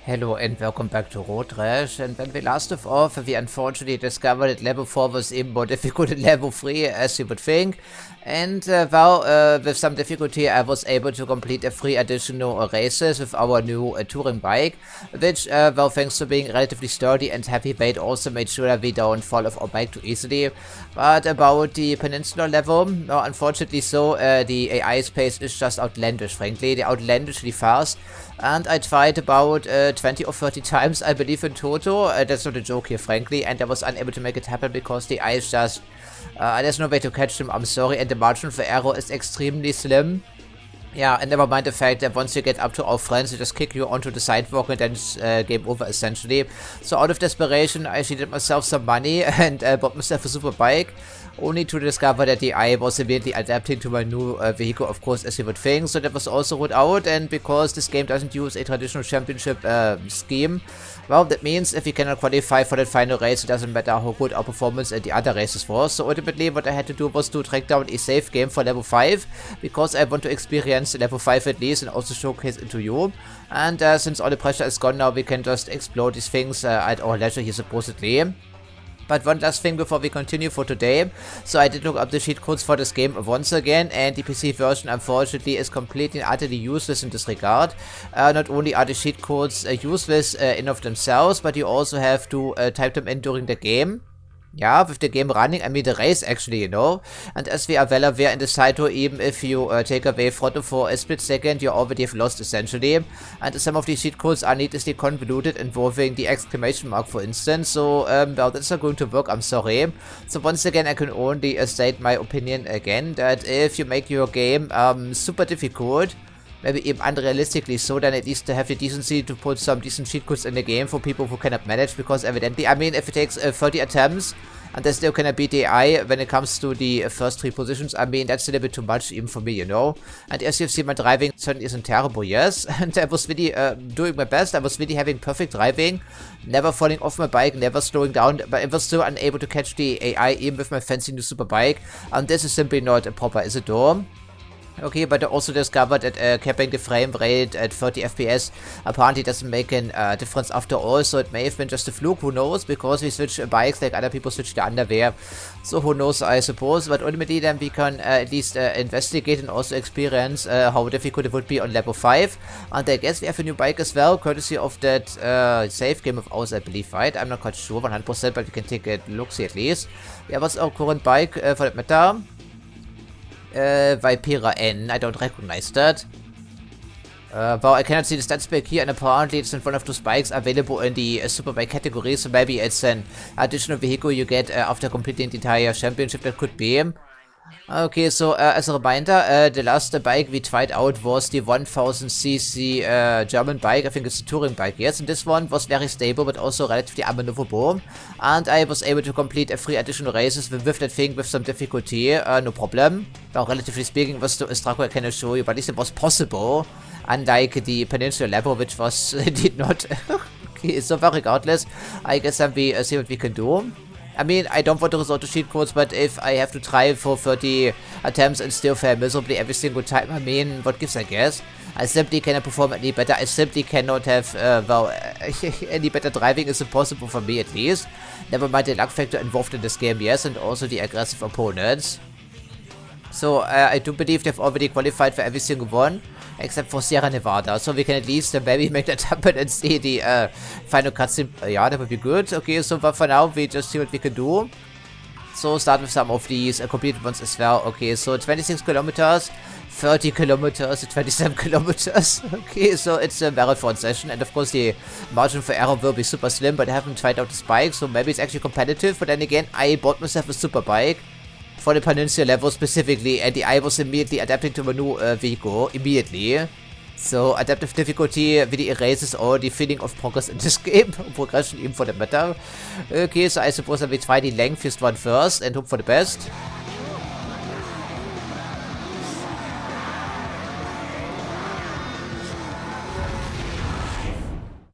Hello and welcome back to Rash. And when we last left off, we unfortunately discovered that level 4 was even more difficult than level 3 as you would think. And with some difficulty I was able to complete a 3 additional races with our new touring bike, which thanks to being relatively sturdy and heavy weight also made sure that we don't fall off our bike too easily. But about the peninsula level, unfortunately the AI space is just outlandish, frankly. They're outlandishly fast. And I tried about 20 or 30 times, I believe, in total. That's not a joke here, frankly, and I was unable to make it happen because the eye is just... there's no way to catch them, I'm sorry, and the margin for error is extremely slim. Yeah, and never mind the fact that once you get up to our friends, they just kick you onto the sidewalk and then it's game over, essentially. So out of desperation, I cheated myself some money and bought myself a super bike, only to discover that the AI was immediately adapting to my new vehicle, of course, as you would think. So that was also ruled out, and because this game doesn't use a traditional championship scheme, well, that means if we cannot qualify for that final race, it doesn't matter how good our performance at the other races was. So ultimately, what I had to do was to track down a safe game for level 5, because I want to experience level 5 at least and also showcase it to you. And since all the pressure is gone now, we can just explore these things at our leisure here, supposedly. But one last thing before we continue for today. So I did look up the cheat codes for this game once again, and the PC version unfortunately is completely and utterly useless in this regard. Not only are the cheat codes useless in of themselves, but you also have to type them in during the game. Yeah, with the game running, I mean the race actually, you know. And as we are well aware in the title, even if you take away throttle for a split second, you already have lost essentially. And some of these cheat codes are needlessly convoluted, involving the exclamation mark, for instance. So, well, that's not going to work, I'm sorry. So once again, I can only state my opinion again, that if you make your game super difficult, maybe even unrealistically so, then at least to have the decency to put some decent cheat codes in the game for people who cannot manage, because evidently, I mean, if it takes 30 attempts and they still cannot beat the AI when it comes to the first 3 positions, I mean, that's a little bit too much even for me, you know. And as you've seen, my driving certainly isn't terrible, yes, and I was really doing my best. I was really having perfect driving, never falling off my bike, never slowing down, but I was still unable to catch the AI even with my fancy new super bike, and this is simply not proper, is it though? Okay, but I also discovered that capping the frame rate at 30 FPS apparently doesn't make a difference after all, so it may have been just a fluke, who knows, because we switch bikes like other people switch the underwear, so who knows, I suppose. But ultimately then we can at least investigate and also experience how difficult it would be on level 5, and I guess we have a new bike as well, courtesy of that save game of ours, I believe, right? I'm not quite sure 100%, but we can take a look-see at least. Yeah, what's our current bike for that matter? Vipera N. I don't recognize that. Well, I cannot see the stats back here, and apparently it's in one of those bikes available in the superbike category, so maybe it's an additional vehicle you get after completing the entire championship. That could be. Okay, so as a reminder, the last bike we tried out was the 1000cc German bike. I think it's a touring bike, yes, and this one was very stable but also relatively unmaneuverable, and I was able to complete 3 additional races with that thing with some difficulty, no problem. Well, relatively speaking, it was still a struggle, I can assure you, but at least it was possible, unlike the peninsula level, which was indeed not. Okay, so regardless, I guess we see what we can do. I mean, I don't want to resort to cheat codes, but if I have to try for 30 attempts and still fail miserably every single time, I mean, what gives, I guess? I simply cannot perform any better. I simply cannot have, well, any better driving is impossible for me, at least. Never mind the luck factor involved in this game, yes, and also the aggressive opponents. So, I do believe they've already qualified for every single one, except for Sierra Nevada, so we can at least maybe make that happen and see the final cutscene. Yeah, that would be good. Okay, so for now, we just see what we can do. So, start with some of these completed ones as well. Okay, so 26 kilometers, 30 kilometers, 27 kilometers. Okay, so it's a marathon session, and of course the margin for error will be super slim, but I haven't tried out this bike, so maybe it's actually competitive. But then again, I bought myself a super bike for the peninsula level specifically, and the AI was immediately adapting to my new vehicle, immediately. So adaptive difficulty really erases all the feeling of progress in this game, progression even for that matter. Okay, so I suppose I will try the lengthiest one first and hope for the best.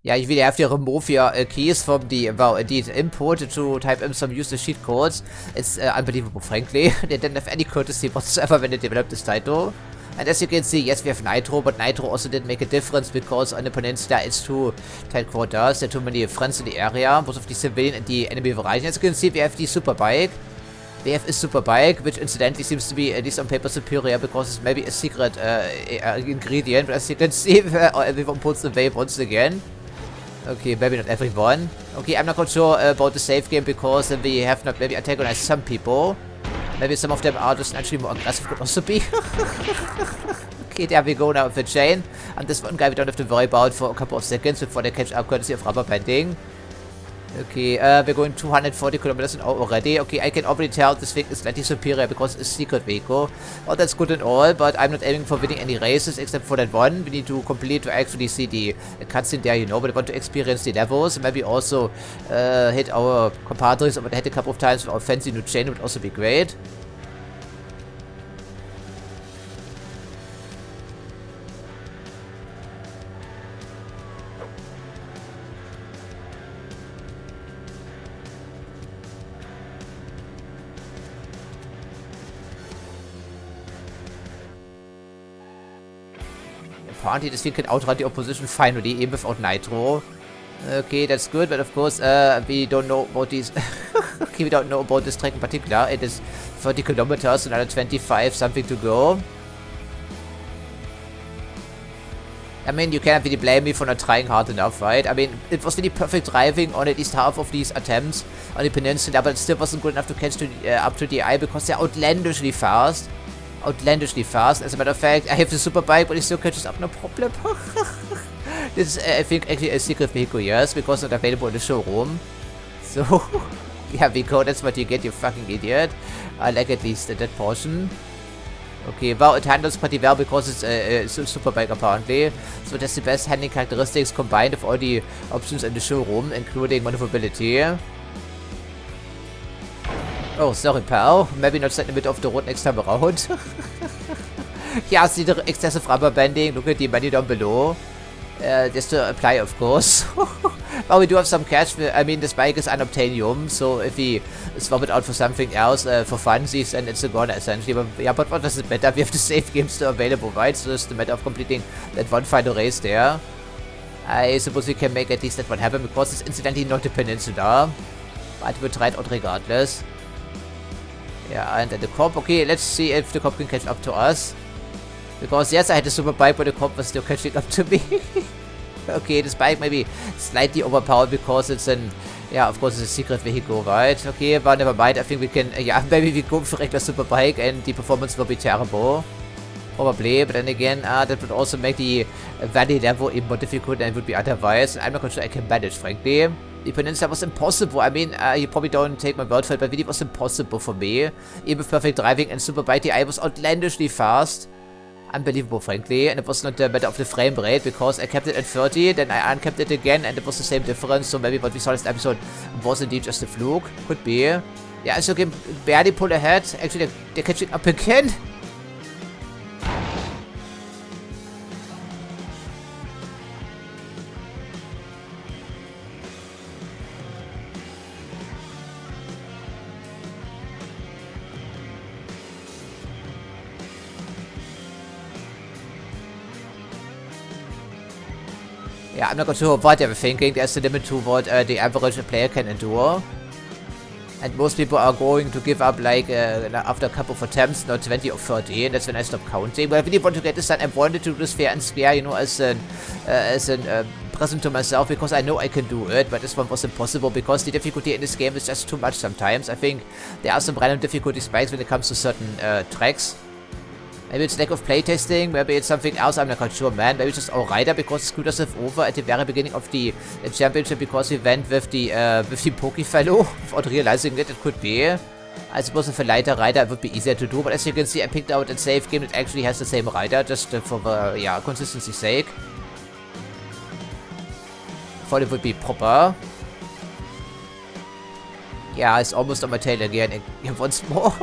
Yeah, you really have to remove your keys from the, well, indeed, input to type in some useless cheat codes. It's unbelievable, frankly. They didn't have any courtesy whatsoever when they developed this title. And as you can see, yes, we have Nitro, but Nitro also didn't make a difference because on the peninsula it's too tight quarters. There are too many friends in the area, both of the civilian and the enemy variety. As you can see, we have the super bike. We have a super bike, which incidentally seems to be, at least on paper, superior because it's maybe a secret ingredient. But as you can see, everyone puts the wave once again. Okay, maybe not everyone. Okay, I'm not quite sure about the save game because we have not maybe antagonized some people. Maybe some of them are just actually more aggressive, could also be. Okay, there we go now with the chain. And this one guy we don't have to worry about for a couple of seconds before they catch up courtesy of rubber banding. Okay, we're going 240 kilometers an hour already. Okay, I can already tell this thing is slightly superior because it's a secret vehicle. Well, that's good and all, but I'm not aiming for winning any races except for that one. We need to complete to actually see the cutscene there, you know, but I want to experience the levels. Maybe also hit our compadres over the head a couple of times with our fancy new chain would also be great. Apparently this thing can outrun the opposition finally, even without Nitro. Okay, that's good, but of course, we don't know about these... okay, we don't know about this track in particular. It is 30 kilometers, another 25, something to go. I mean, you can't really blame me for not trying hard enough, right? I mean, it was really perfect driving on at least half of these attempts on the peninsula, but it still wasn't good enough to catch up to the eye because they're outlandishly fast. Outlandishly fast. As a matter of fact, I have the super bike, but it still catches up, no problem. This is, I think, actually a secret vehicle, yes, because it's not available in the showroom. So, yeah, Vico, that's what you get, you fucking idiot. I like at least that portion. Okay, well, it handles pretty well because it's a super bike, apparently. So that's the best handling characteristics combined with all the options in the showroom, including maneuverability. Oh, sorry, pal. Maybe not set in the middle of the road next time around. Yeah, see the excessive rubber banding. Look at the menu down below. Just to apply, of course. Well, we do have some cash. I mean, this bike is unobtainium, so if we swap it out for something else, for funsies, then it's a goner, essentially. But, yeah, but what does it matter? We have the save game still available, right? So it's the matter of completing that one final race there. I suppose we can make at least that one happen, because it's incidentally not a peninsula. But we'll try it out regardless. Yeah, and then the cop. Okay, let's see if the cop can catch up to us. Because, yes, I had a super bike, but the cop was still catching up to me. Okay, this bike may be slightly overpowered because it's an... Yeah, of course, it's a secret vehicle, right? Okay, but never mind. I think we can... Yeah, maybe we go for regular super bike and the performance will be terrible. Probably, but then again, that would also make the valley level even more difficult than it would be otherwise. I'm not quite sure I can manage, frankly. The peninsula was impossible. I mean, you probably don't take my word for it, but really it was impossible for me. Even with perfect driving and super bike, I was outlandishly fast. Unbelievable, frankly. And it was not a matter of the frame rate, because I kept it at 30, then I uncapped it again, and it was the same difference. So maybe what we saw this episode was indeed just a fluke. Could be. Yeah, so can barely pull ahead. Actually, they're catching up again. Yeah, I'm not quite sure what they were thinking. There's a limit to what the average player can endure. And most people are going to give up like after a couple of attempts, not 20 or 30, and that's when I stop counting. But I really want to get this done. I wanted to do this fair and square, you know, as a present to myself, because I know I can do it, but this one was impossible because the difficulty in this game is just too much sometimes. I think there are some random difficulty spikes when it comes to certain tracks. Maybe it's lack of playtesting, maybe it's something else, I'm not quite sure, man. Maybe it's just our rider, because screwed us over at the very beginning of the championship, because we went with the Poke fellow without realizing it could be. I suppose with a lighter rider it would be easier to do, but as you can see, I picked out a save game that actually has the same rider, just for yeah, consistency's sake. Thought it would be proper. Yeah, it's almost on my tail again, once more.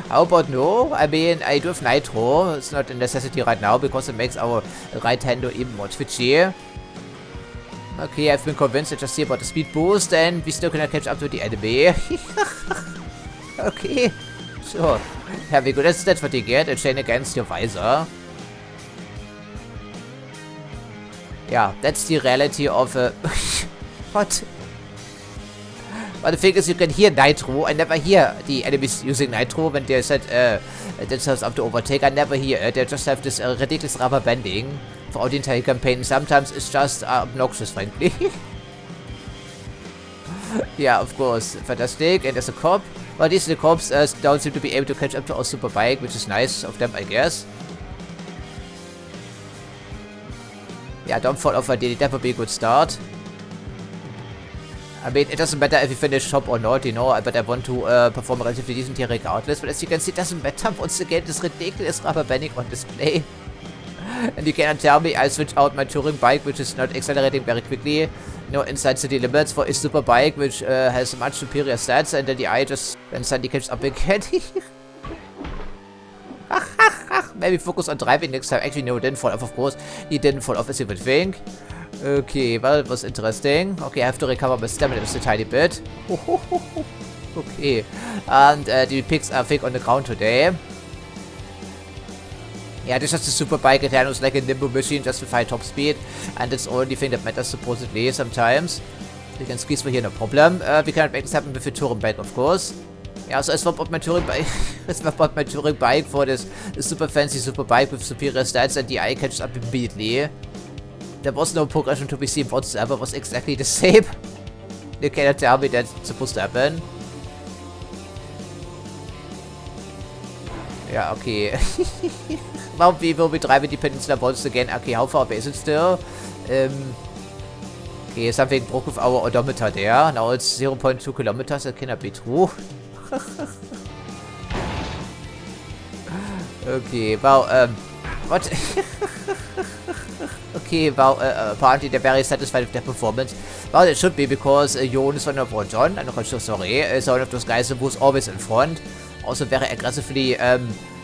How about no? I mean, I do have Nitro. It's not a necessity right now because it makes our right hander even more twitchy. Okay, I've been convinced. I just see about the speed boost, and we still cannot catch up to the enemy. Okay, Sure. Have we good? That's what you get. A chain against your visor. Yeah, that's the reality of what? But the thing is, you can hear nitro. I never hear the enemies using nitro when they set themselves up to overtake. I never hear it. They just have this ridiculous rubber banding throughout the entire campaign. Sometimes it's just obnoxious, frankly. Yeah, of course. Fantastic. And there's a cop. Well, at least the cops don't seem to be able to catch up to our super bike, which is nice of them, I guess. Yeah, don't fall off ideally. That would be a good start. I mean, it doesn't matter if you finish top or not, you know, but I want to perform relatively decent here regardless. But as you can see, it doesn't matter. Once again, this ridiculous rubber banding on display. And you cannot tell me I switch out my touring bike, which is not accelerating very quickly, you know, inside city limits, for a super bike, which has much superior stats, and then the eye just then suddenly catches up again. Maybe focus on driving next time. Actually, no, it didn't fall off, of course. He didn't fall off as you would think. Okay, well, it was interesting. Okay, I have to recover my stamina just a tiny bit. Okay, and the pigs are thick on the ground today. Yeah, this is just a super bike. It handles like a nimble machine just with high top speed, and it's the only thing that matters supposedly sometimes. We can squeeze through here, no problem. We cannot make this happen with the touring bike, of course. Yeah, so I swapped out my touring bike. I swapped out my touring bike for this super fancy super bike with superior stats, and the eye catches up immediately. There was no progression to be seen whatsoever. It was exactly the same. You cannot tell me that's supposed to happen. Yeah, okay. Now we will be driving the peninsula once again. Okay, how far away is it still? Okay, something broke with our odometer there. Now it's 0.2 kilometers. That cannot be true. Okay, well, what? Okay, well, apparently they're very satisfied with their performance. Well, it should be, because Jon is one of John, I'm not quite sure, sorry, is one of those guys who's always in front. Also very aggressively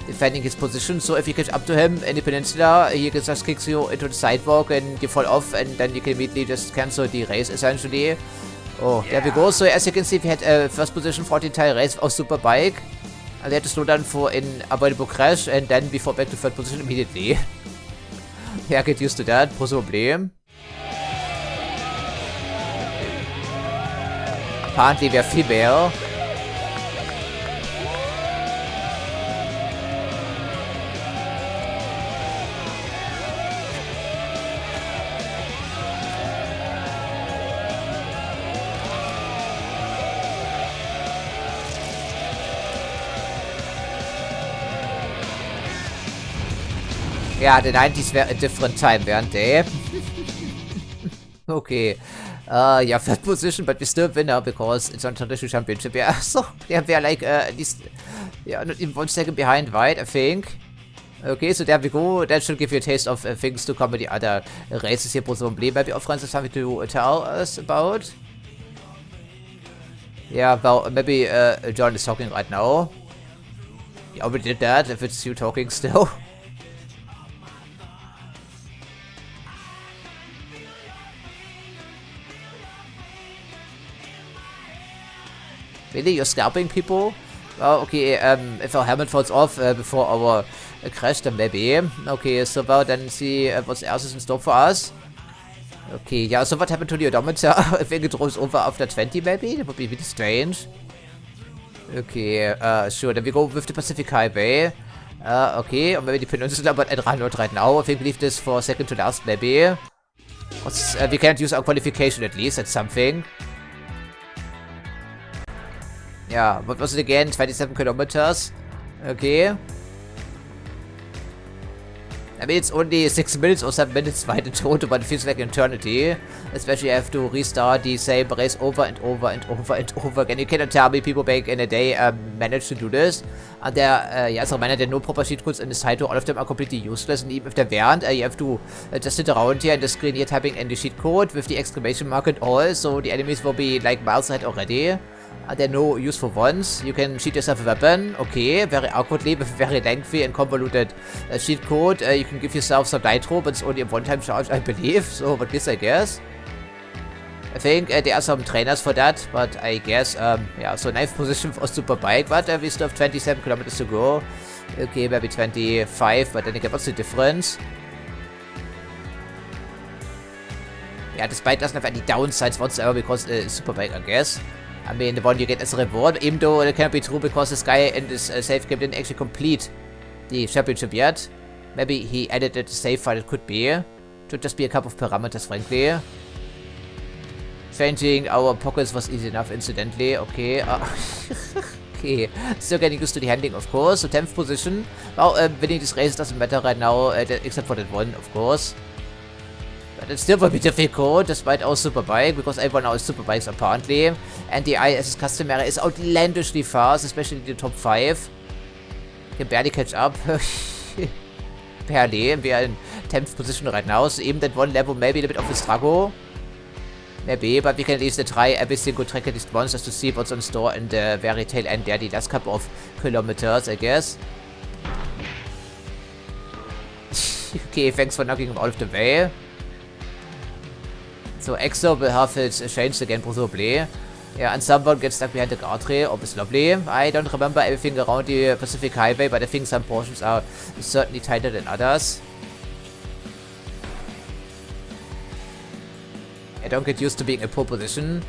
defending his position, so if you catch up to him in the peninsula, he just kicks you into the sidewalk and you fall off, and then you can immediately just cancel the race, essentially. Oh, there we go. So as you can see, we had first position for the entire race of super bike. And they had to slow down for an avoidable crash, and then we fall back to third position immediately. Yeah, get used to that, presumably. Apparently we are female. Yeah, the 90s were a different time, weren't they? Okay. Yeah, third position, but we still winner because it's on traditional championship. Yeah, so yeah, we are like at least, yeah, not even 1 second behind, right? I think. Okay, so there we go. That should give you a taste of things to come with the other races here, presumably. Maybe our friends have something to tell us about. Yeah, well, maybe John is talking right now. You already did that, if it's you talking still. Really? You're scalping people? Well, okay, if our helmet falls off before our crash, then maybe. Okay, so well, then see what else is in store for us. Okay, yeah, so what happened to the odometer? I think it rolls over after 20, maybe? That would be really strange. Okay, sure, then we go with the Pacific Highway. Okay, or maybe the Peninsula, but I'd run not right now. I think we leave this for second to last, maybe. We can't use our qualification at least, that's something. Yeah, what was it again? 27 kilometers. Okay. I mean, it's only 6 minutes or 7 minutes wide in total, but it feels like an eternity. Especially, I have to restart the same race over and over and over and over again. You cannot tell me people back in a day managed to do this. And there, yeah, as a reminder, there are no proper cheat codes in this title. All of them are completely useless, and even if there weren't, you have to just sit around here in the screen here typing in the cheat code with the exclamation mark and all, so the enemies will be like miles ahead already. There are no useful ones. You can cheat yourself a weapon. Okay, very awkwardly with very lengthy and convoluted cheat code. You can give yourself some nitro, but it's only a one-time charge, I believe. So, what this, I guess. I think there are some trainers for that, but I guess, yeah, so 9th position for a super bike, but we still have 27 kilometers to go. Okay, maybe 25, but then again, what's the difference? Yeah, despite doesn't have any downsides whatsoever because Superbike, I guess. I mean, the one you get as a reward, even though it cannot be true because this guy in this save game didn't actually complete the championship yet. Maybe he edited the save file, it could be. Should just be a couple of parameters, frankly. Changing our pockets was easy enough, incidentally. Okay. Okay. Still getting used to the handling, of course. So 10th position. Well, winning this race doesn't matter right now, except for that one, of course. But it still will be difficult, despite our superbike, because everyone now is superbikes apparently. And the AI, as is customary, is outlandishly fast, especially the top 5. Can barely catch up. Barely. We are in 10th position right now, so even that one level may be a bit of a struggle. Maybe, but we can at least try every single track at least once just to see what's on store in the very tail end there, the last couple of kilometers, I guess. Okay, thanks for knocking him out of the way. So Exo will have it changed again, probably. Yeah, and someone gets stuck behind the guardrail, obviously lovely. I don't remember everything around the Pacific Highway, but I think some portions are certainly tighter than others. I don't get used to being in pole position.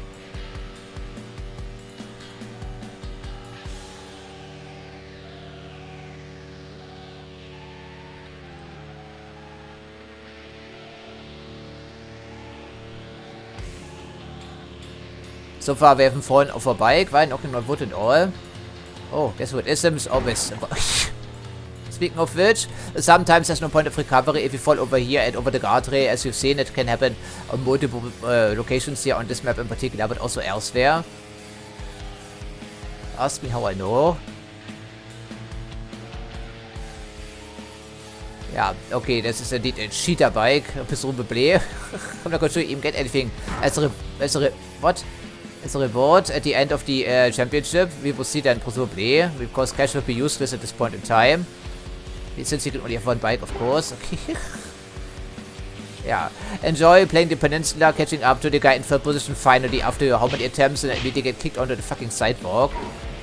So far we haven't fallen off our bike, while knocking on wood and all. Oh, guess what isms? Always. Speaking of which, sometimes there's no point of recovery if you fall over here and over the guardrail. As you've seen, it can happen on multiple locations here on this map in particular, but also elsewhere. Ask me how I know. Yeah, okay, this is indeed a cheater bike, presumably. I'm not going to even get anything as a reward at the end of the championship. We will see then, presumably, because cash will be useless at this point in time. Since you can only have one bike, of course. Okay. Yeah. Enjoy playing the Peninsula, catching up to the guy in 3rd position finally after how many attempts and immediately get kicked onto the fucking sidewalk.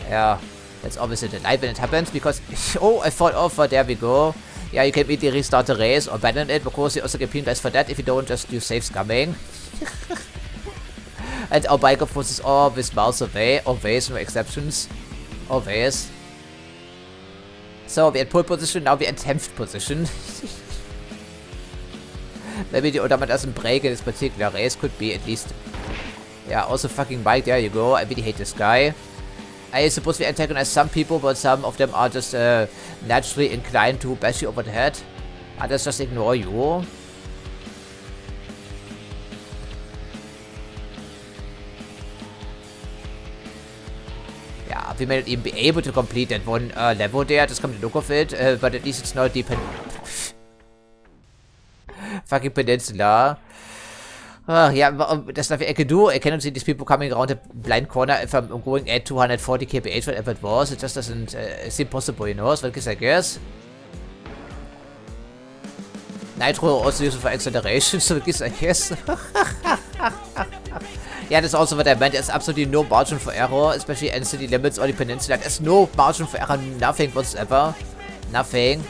Yeah. That's obviously the light when it happens because... Oh, I fall off, but there we go. Yeah, you can immediately restart the race or abandon it because you also get penalized for that if you don't just use safe scumming. And our bike, of course, is always miles away. Always, no exceptions. Always. So, we're at pole position, now we're at 10th position. Maybe the Odama doesn't break in this particular race, could be at least. Yeah, also fucking bike, there you go. I really hate this guy. I suppose we antagonize some people, but some of them are just naturally inclined to bash you over the head. Others just ignore you. Yeah, we may not even be able to complete that one level there, just come to look of it, but at least it's not the fucking peninsula. Yeah, there's nothing I can do. I cannot see these people coming around the blind corner if I'm going at 240 kph, whatever it was. It just doesn't seem possible, you know, so I guess. Nitro also used for acceleration, so I guess. Yeah, that's also what I meant. There's absolutely no margin for error, especially in city limits or the peninsula. There's no margin for error, nothing whatsoever. Nothing.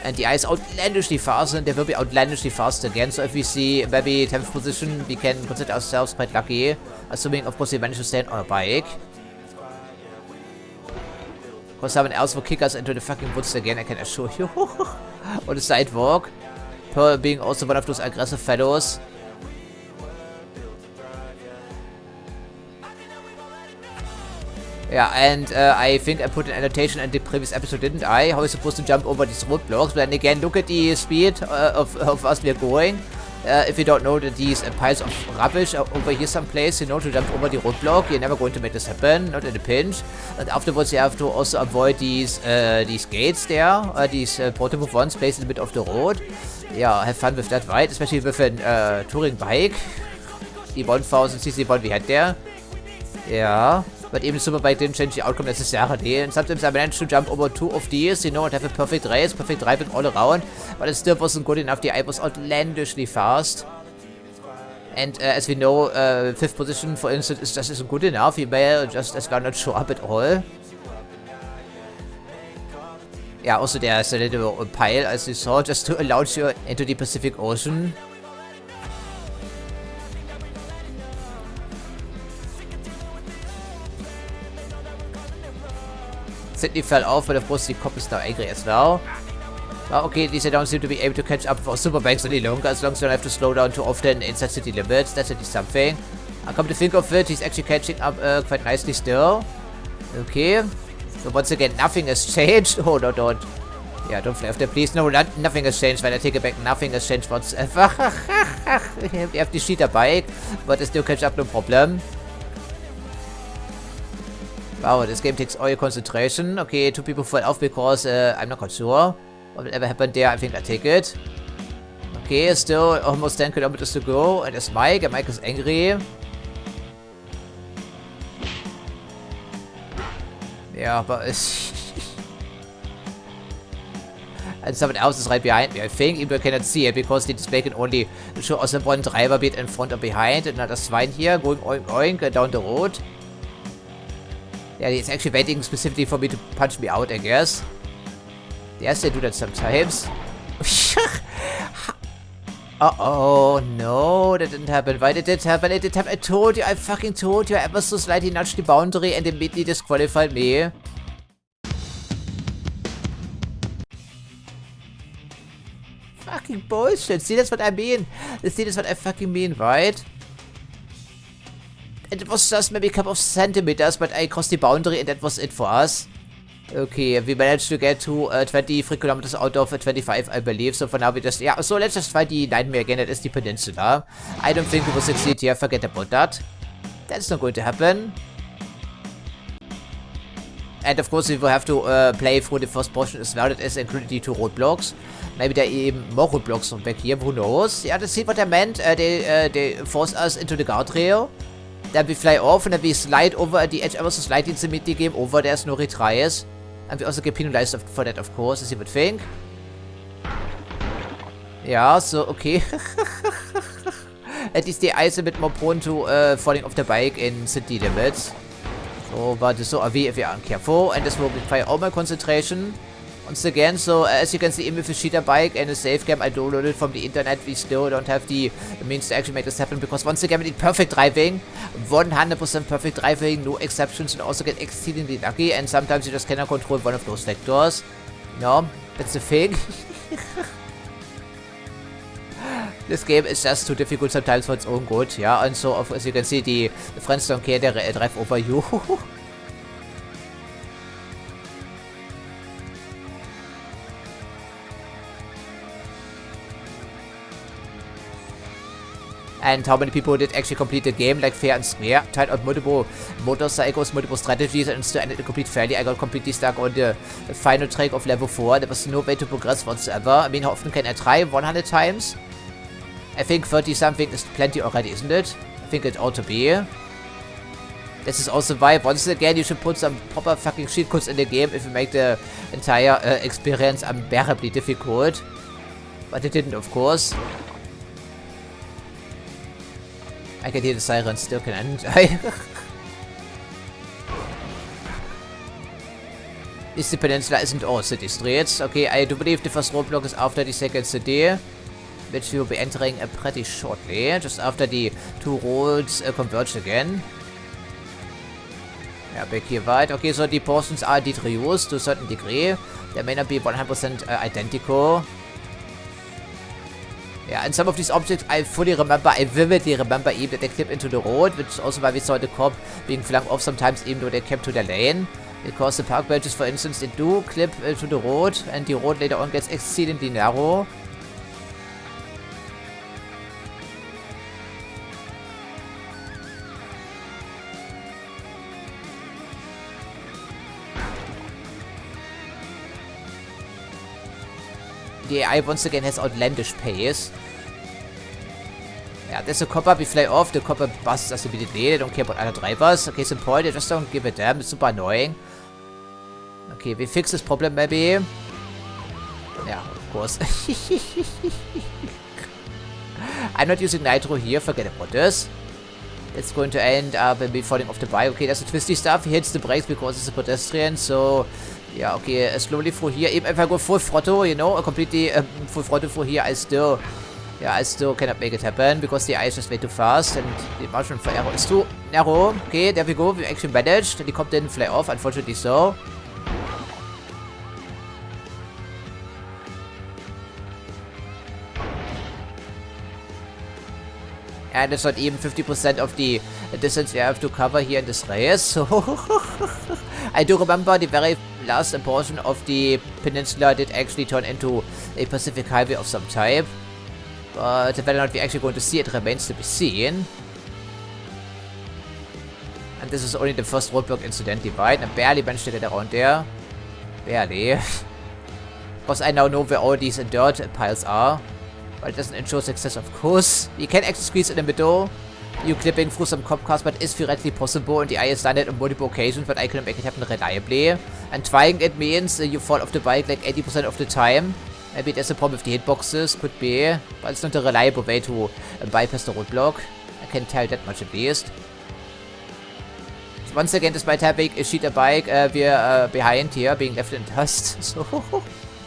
And the ice outlandishly fast, and they will be outlandishly fast again. So if we see maybe 10th position, we can consider ourselves quite lucky. Assuming, of course, we manage to stay on a bike. Because someone else will kick us into the fucking woods again, I can assure you. On the sidewalk. Pearl being also one of those aggressive fellows. Yeah, and I think I put an annotation in the previous episode, didn't I? How are we supposed to jump over these roadblocks? But then again, look at the speed of us we are going. If you don't know that these piles of rubbish are over here someplace, you know, to jump over the roadblock, you're never going to make this happen, not in a pinch. And afterwards, you have to also avoid these gates there, these portable ones placed in the middle of the road. Yeah, have fun with that, right? Especially with a touring bike. The 1000cc one we had there. Yeah. But even Superbike didn't change the outcome necessarily, and sometimes I managed to jump over 2 of these, you know, and have a perfect race, perfect driving all around, but it still wasn't good enough. The AI was outlandishly fast. And as we know, 5th position, for instance, is just isn't good enough. You may just as well not show up at all. Yeah, also there's a little pile, as you saw, just to launch you into the Pacific Ocean. Sydney fell off, but of course the cop is now angry as well. Well, okay, at least I don't seem to be able to catch up for Superbanks any longer, as long as I don't have to slow down too often inside city limits. That's at least something. Come to think of it, he's actually catching up quite nicely still. Okay. So once again, nothing has changed. Oh, no, don't. Yeah, don't fly off there, please. No, nothing has changed. When I take it back, nothing has changed whatsoever. We have the cheater bike, but I still catch up, no problem. Wow, this game takes all your concentration. Okay, 2 people fell off because I'm not quite sure whatever happened there. I think I take it. Okay, still almost 10 kilometers to go. And there's Mike, and Mike is angry. Yeah, but and someone else is right behind me, I think, even though I cannot see it because the display can only show us one driver bit in front or behind. Another swine here going oink oink down the road. Yeah, he's actually waiting specifically for me to punch me out, I guess. Yes, they do that sometimes. Uh-oh, no, that didn't happen. Why did it happen? It didn't happen. I told you, I fucking told you. I ever so slightly nudged the boundary and immediately disqualified me. Fucking bullshit. See, that's what I mean. See, that's what I fucking mean, right? It was just maybe a couple of centimeters, but I crossed the boundary and that was it for us. Okay, we managed to get to 23 kilometers out of 25, I believe. So for now we just, yeah, so let's just try the nightmare again. That is the peninsula. I don't think we will succeed here. Forget about that. That's not going to happen. And of course we will have to play through the first portion as well. That is including the 2 roadblocks. Maybe there are even more roadblocks from back here. Who knows? Yeah, that's what I meant. They force us into the guardrail. Then we fly off and then we slide over at the edge. I was slightly in the mid game over. There's no retries. And we also get penalized for that, of course, as you would think. Yeah, so, okay. At least the eye is a bit more prone to falling off the bike in city limits. So, but so are we if we aren't careful. And this will require all my concentration. Once again, so as you can see, even with a cheater bike and a save cam I downloaded from the internet, we still don't have the means to actually make this happen. Because once again, we need perfect driving. 100% perfect driving, no exceptions, and also get exceedingly lucky. And sometimes you just cannot control one of those vectors. No, that's the thing. This game is just too difficult sometimes for its own good, yeah. And so, as you can see, the friends don't care, they drive over you. And how many people did actually complete the game, like fair and square, tried out multiple motorcycles, multiple strategies, and still ended it complete fairly. I got completely stuck on the final track of level 4. There was no way to progress whatsoever. I mean, how often can I try? 100 times? I think 30 something is plenty already, isn't it? I think it ought to be. This is also why, once again, you should put some proper fucking cheat codes in the game if you make the entire experience unbearably difficult. But it didn't, of course. I can hear the sirens still, can I? This peninsula isn't all city streets. Okay, I do believe the first roadblock is after the second city, which we will be entering pretty shortly, just after the 2 roads converge again. Yeah, back here right. Okay, so the portions are indeed reused to a certain degree. They may not be 100% identical. Yeah, and some of these objects I fully remember, I vividly remember even that they clip into the road, which is also why we saw the cop being flung off sometimes even though they kept to their lane. Because the park benches, for instance, they do clip to the road, and the road later on gets exceedingly narrow. The AI once again has outlandish pace. Yeah, there's a copper, we fly off, the copper busts us immediately, they don't care about other drivers. Okay, some point, they just don't give a damn, it's super annoying. Okay, we fix this problem maybe. Yeah, of course. I'm not using nitro here, forget about this. It's going to end up me falling off the bike. Okay, that's the twisty stuff. He hits the brakes because it's a pedestrian, so... Yeah, okay, slowly through here. Even if I go full throttle, you know, completely full throttle through here, I still cannot make it happen because the ice is way too fast and the margin for error is too narrow. Okay, there we go. We actually managed. The cop didn't fly off, unfortunately so. And it's not even 50% of the distance we have to cover here in this race. So I do remember the very last portion of the peninsula did actually turn into a Pacific highway of some type. But whether or not we're actually going to see it remains to be seen. And this is only the first roadblock incidentally, right? I barely managed to get around there. Barely. Because I now know where all these dirt piles are. But it doesn't ensure success, of course. You can actually squeeze in the middle. You clipping through some cop cars, but it's theoretically possible. And the eye has done it on multiple occasions, but I couldn't make it happen reliably. And trying it means you fall off the bike like 80% of the time. Maybe there's a problem with the hitboxes, could be. But it's not a reliable way to bypass the roadblock. I can tell that much at least. So once again, despite having a cheater bike, we're behind here, being left in dust. So,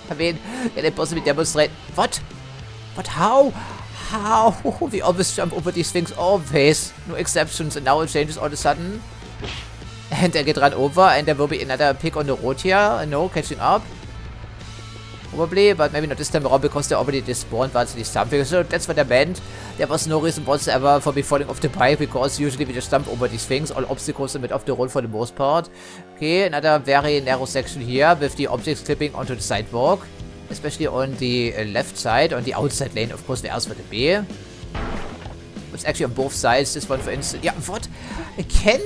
I mean, can I possibly demonstrate? What? But how? How? We always jump over these things, always. No exceptions, and now it changes all of a sudden. And I get run over, and there will be another pig on the road here. No, catching up. Probably, but maybe not this time around because they already despawned once at something. So that's what I meant. There was no reason whatsoever for me falling off the bike because usually we just jump over these things. All obstacles are made off the road for the most part. Okay, another very narrow section here with the objects clipping onto the sidewalk. Especially on the left side, on the outside lane, of course, where else would it be? It's actually on both sides. This one, for instance. Yeah, what? Again?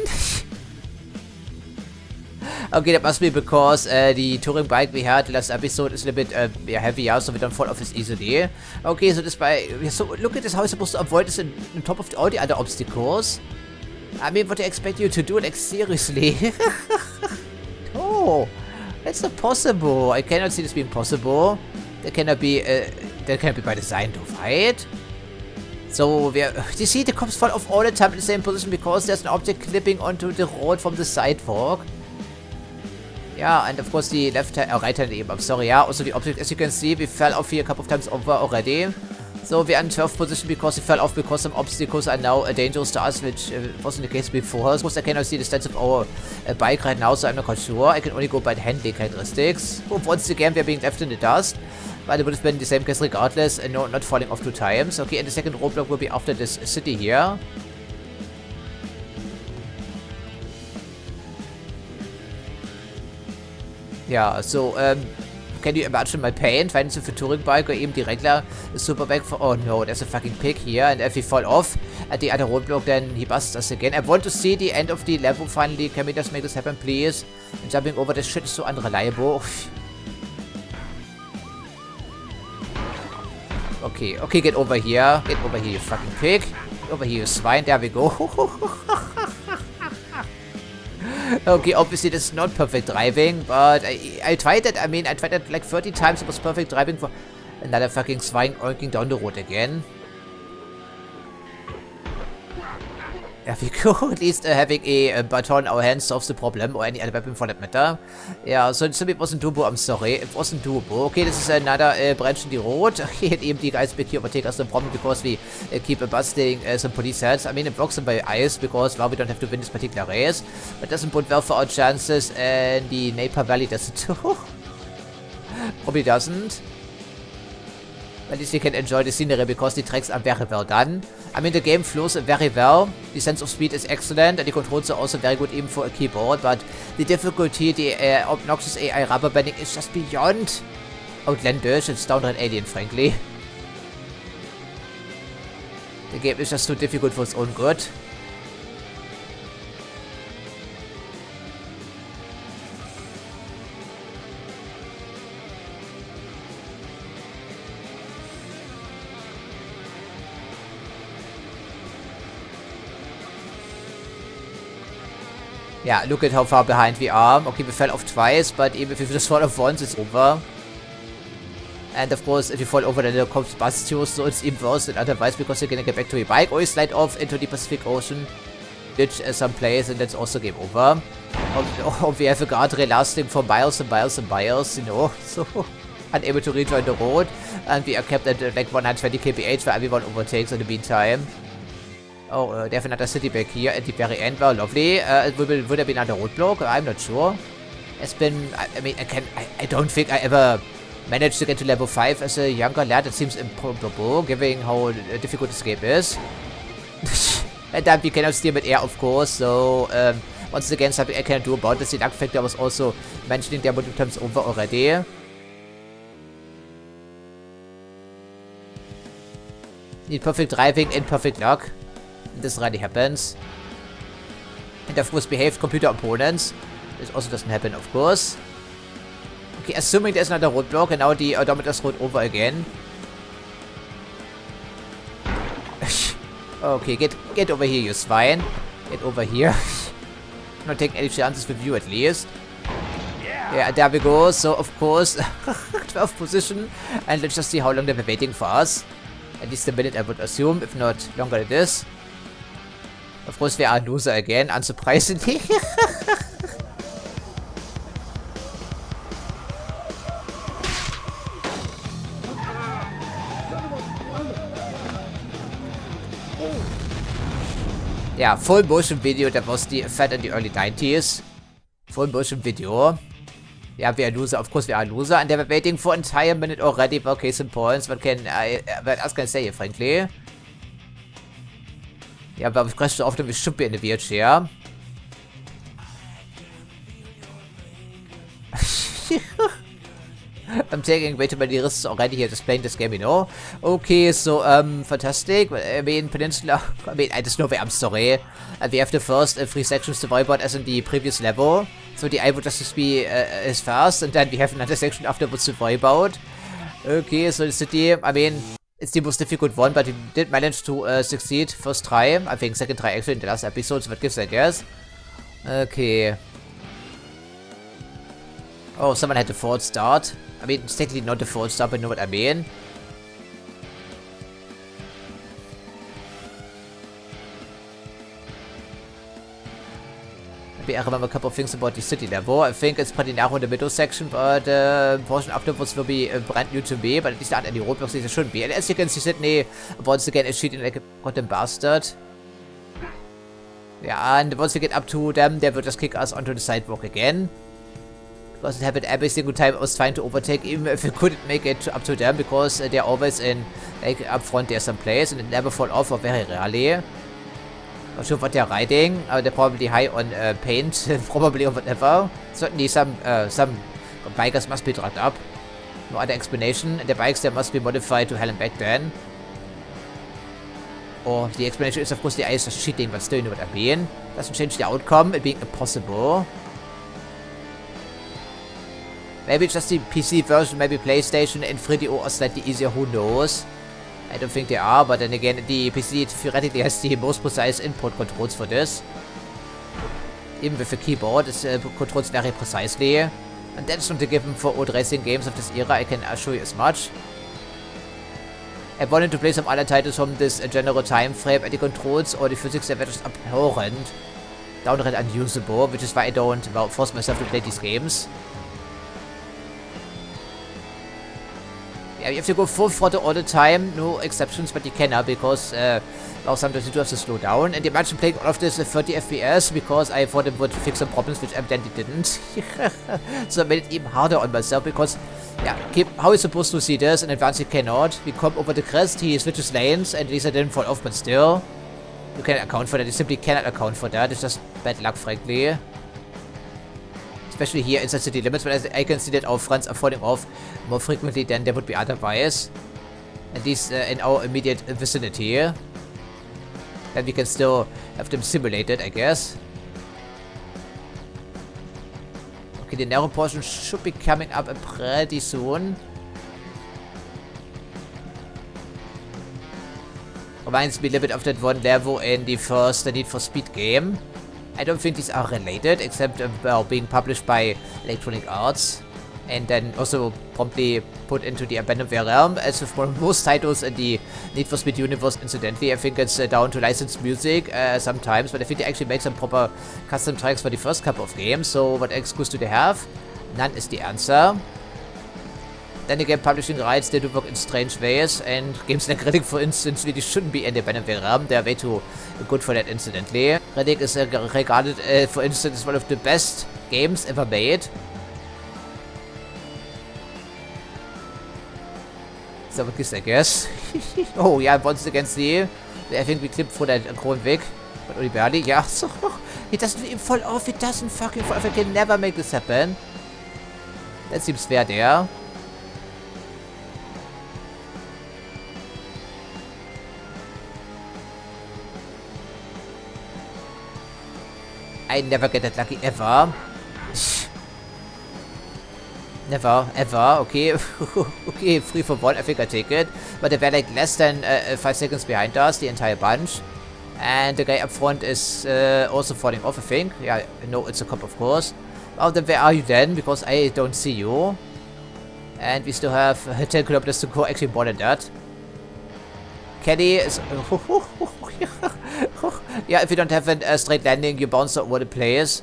Okay, that must be because the touring bike we had last episode is a little bit heavier, so we don't fall off as easily. Okay, so this bike. So look at this, how I'm supposed to avoid this on top of all the other obstacles. I mean, what do I expect you to do? Like, seriously? Oh. That's not possible. I cannot see this being possible. That cannot be by design, though, right? So, you see, the cops fall off all the time in the same position because there's an object clipping onto the road from the sidewalk. Yeah, and of course the right hand aim, I'm sorry, yeah. Also the object, as you can see, we fell off here a couple of times over already. So we are in 12th position because we fell off because some obstacles are now dangerous to us, which wasn't the case before. Of course, I cannot see the stats of our bike right now, so I'm not quite sure. I can only go by the handling characteristics. Once again, we're being left in the dust. But it would have been the same case regardless, and no, not falling off 2 times. Okay, and the second roadblock will be after this city here. Yeah, so, can you imagine my pain trying to fit a touring bike or even the regular super bike for... Oh no, there's a fucking pig here, and if we fall off at the other roadblock, then he busts us again. I want to see the end of the level finally. Can we just make this happen, please? And jumping over this shit is so unreliable. Okay, okay, get over here. Get over here, you fucking pig. Get over here, you swine. There we go. Okay, obviously this is not perfect driving, but I tried it. I mean, I tried it like 30 times. It was perfect driving for another fucking swine oinking down the road again. There we go. At least having a baton in our hands solves the problem, or any other weapon for that matter. Yeah, so it wasn't doable, I'm sorry. It wasn't doable. Okay, this is another branch in the road. Okay, and even the guys back here overtake us no problem because we keep busting some police heads. I mean, it works by ice because now we don't have to win this particular race. But doesn't bode well for our chances, and the Napa Valley doesn't too. Probably doesn't. At least you can enjoy the scenery because the tracks are very well done. I mean, the game flows very well. The sense of speed is excellent, and the controls are also very good even for a keyboard. But the difficulty, the obnoxious AI rubber banding is just beyond outlandish. It's downright alien, frankly. The game is just too difficult for its own good. Yeah, look at how far behind we are. Okay, we fell off twice, but even if we just fall off once, it's over. And of course, if you fall over, then there comes Bastios, so it's even worse than otherwise because you're gonna get back to your bike or you slide off into the Pacific Ocean, ditch someplace, and that's also game over. Or we have a guardrail lasting for miles and miles and miles, you know, so unable to rejoin the road, and we are kept at like 120 kph where everyone overtakes in the meantime. Oh, they have another city back here at the very end. Well, lovely. Would there be another roadblock? I'm not sure. It's been, I mean, I don't think I ever managed to get to level 5 as a younger lad. It seems improbable, given how difficult this game is. And then we cannot steer with air, of course, so once again, something I cannot do about this. The luck factor was also mentioning there multiple times over already. Need perfect driving and perfect luck. This rarely happens. And of course, behaved computer opponents. This also doesn't happen, of course. Okay, assuming there's another roadblock, and now the odometer's rode over again. Okay, get over here, you swine. Get over here. I'm not taking any chances with you, at least. Yeah, there we go. So, of course, 12th position. And let's just see how long they've been waiting for us. At least a minute, I would assume, if not longer than this. Of course, we are a loser again, unsurprisingly. Yeah, full motion video, that was the fad in the early 90s. Full motion video. Yeah, we are a loser, of course we are a loser, and they were waiting for an entire minute already for case in points. What else can I say, frankly? Yeah, but we've crashed so often we should be in the wheelchair. I'm taking way too many risks already here just playing this game, you know. Okay, so, fantastic. I mean, Peninsula, I mean, I just know where, I'm sorry. We have the first 3 sections to worry about as in the previous level. So the eye would just be as fast, and then we have another section afterwards to worry about. Okay, so the city, I mean, it's the most difficult one, but we did manage to succeed first try. I think second try actually in the last episode, so what gives, I guess. Okay. Oh, someone had a false start. I mean, it's technically not a false start, but you know what I mean. Maybe I remember a couple of things about the city level. I think it's pretty narrow in the middle section, but the portion afterwards will be brand new to me, but at least there aren't any roadblocks, there shouldn't be. And as you can see, Sydney once again is cheating like a goddamn bastard. Yeah, and once we get up to them, they will just kick us onto the sidewalk again. Because it happened every single time I was trying to overtake, even if we couldn't make it up to them, because they're always in, like, up front there someplace, and they never fall off, or very rarely. Not sure what they're riding, they're probably high on paint, probably, or whatever. Certainly some bikers must be drugged up. No other explanation, and the bikes there must be modified to hell and back then. Or the explanation is, of course, the eye is just cheating, but still, you know what I mean. Doesn't change the outcome, it being impossible. Maybe just the PC version, maybe PlayStation and 3DO are slightly easier, who knows. I don't think they are, but then again, the PC theoretically has the most precise input controls for this. Even with the keyboard, it controls very precisely. And that's not a given for old racing games of this era, I can assure you as much. I wanted to play some other titles from this general time frame, and the controls or the physics are just abhorrent. Downright unusable, which is why I don't, well, force myself to play these games. Yeah, you have to go full throttle all the time, no exceptions, but you cannot, because well, sometimes you do have to slow down. And imagine playing all of this at 30 FPS, because I thought it would fix some problems, which evidently didn't. So I made it even harder on myself, because, yeah, how are you supposed to see this? In advance you cannot. We come over the crest, he switches lanes, and at least I didn't fall off, but still. You cannot account for that, you simply cannot account for that, it's just bad luck, frankly. Especially here inside city limits, but I can see that our friends are falling off more frequently than they would be otherwise. At least in our immediate vicinity. Then we can still have them simulated, I guess. Okay, the narrow portion should be coming up pretty soon. Reminds me a little bit of that one level in the first Need for Speed game. I don't think these are related, except well, being published by Electronic Arts. And then also promptly put into the abandonware realm, as with most titles in the Need for Speed universe. Incidentally, I think it's down to licensed music sometimes, but I think they actually make some proper custom tracks for the first couple of games. So what excuse do they have? None is the answer. Then again, publishing rights, they do work in strange ways, and games like Riddick, for instance, really shouldn't be in the abandonware realm. They're way too good for that, incidentally. Riddick is regarded, for instance, as one of the best games ever made. So what gives, I guess. Oh yeah, once again, see, I think we clipped through that Kronweg, but only barely. Yeah, so he doesn't even fall off. He doesn't fucking fall off. I can never make this happen. That seems fair there. I never get that lucky ever. Never, ever, okay. Okay, 3 for 1, I think I take it. But they were like less than 5 seconds behind us, the entire bunch. And the guy up front is also falling off, I think. Yeah, no, it's a cop, of course. Oh, then where are you then? Because I don't see you. And we still have 10 kilometers to go, actually more than that. Kelly is... yeah, if you don't have a straight landing, you bounce over the place.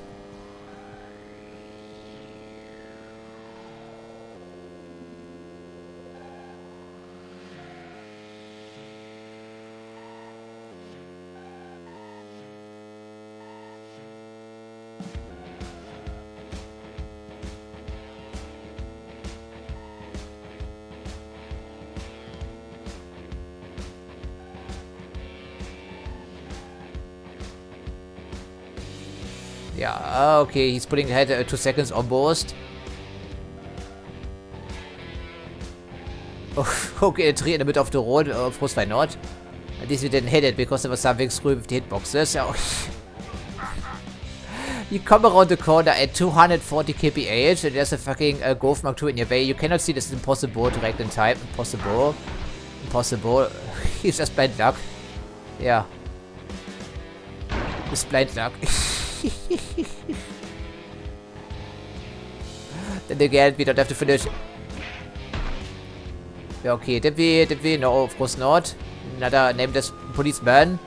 Yeah, okay, he's pulling ahead 2 seconds almost. Oh, okay, a tree in the middle of the road, of course, why not? At least we didn't hit it because there was something screwed with the hitboxes. Oh. You come around the corner at 240 kph and there's a fucking Golf Mark II in your way. You cannot see this. Is impossible to react in time. Impossible. Impossible. It's just blind luck. Yeah. It's blind luck. Then again, we don't have to finish. Yeah, okay, did we? No, of course not. Another nameless policeman.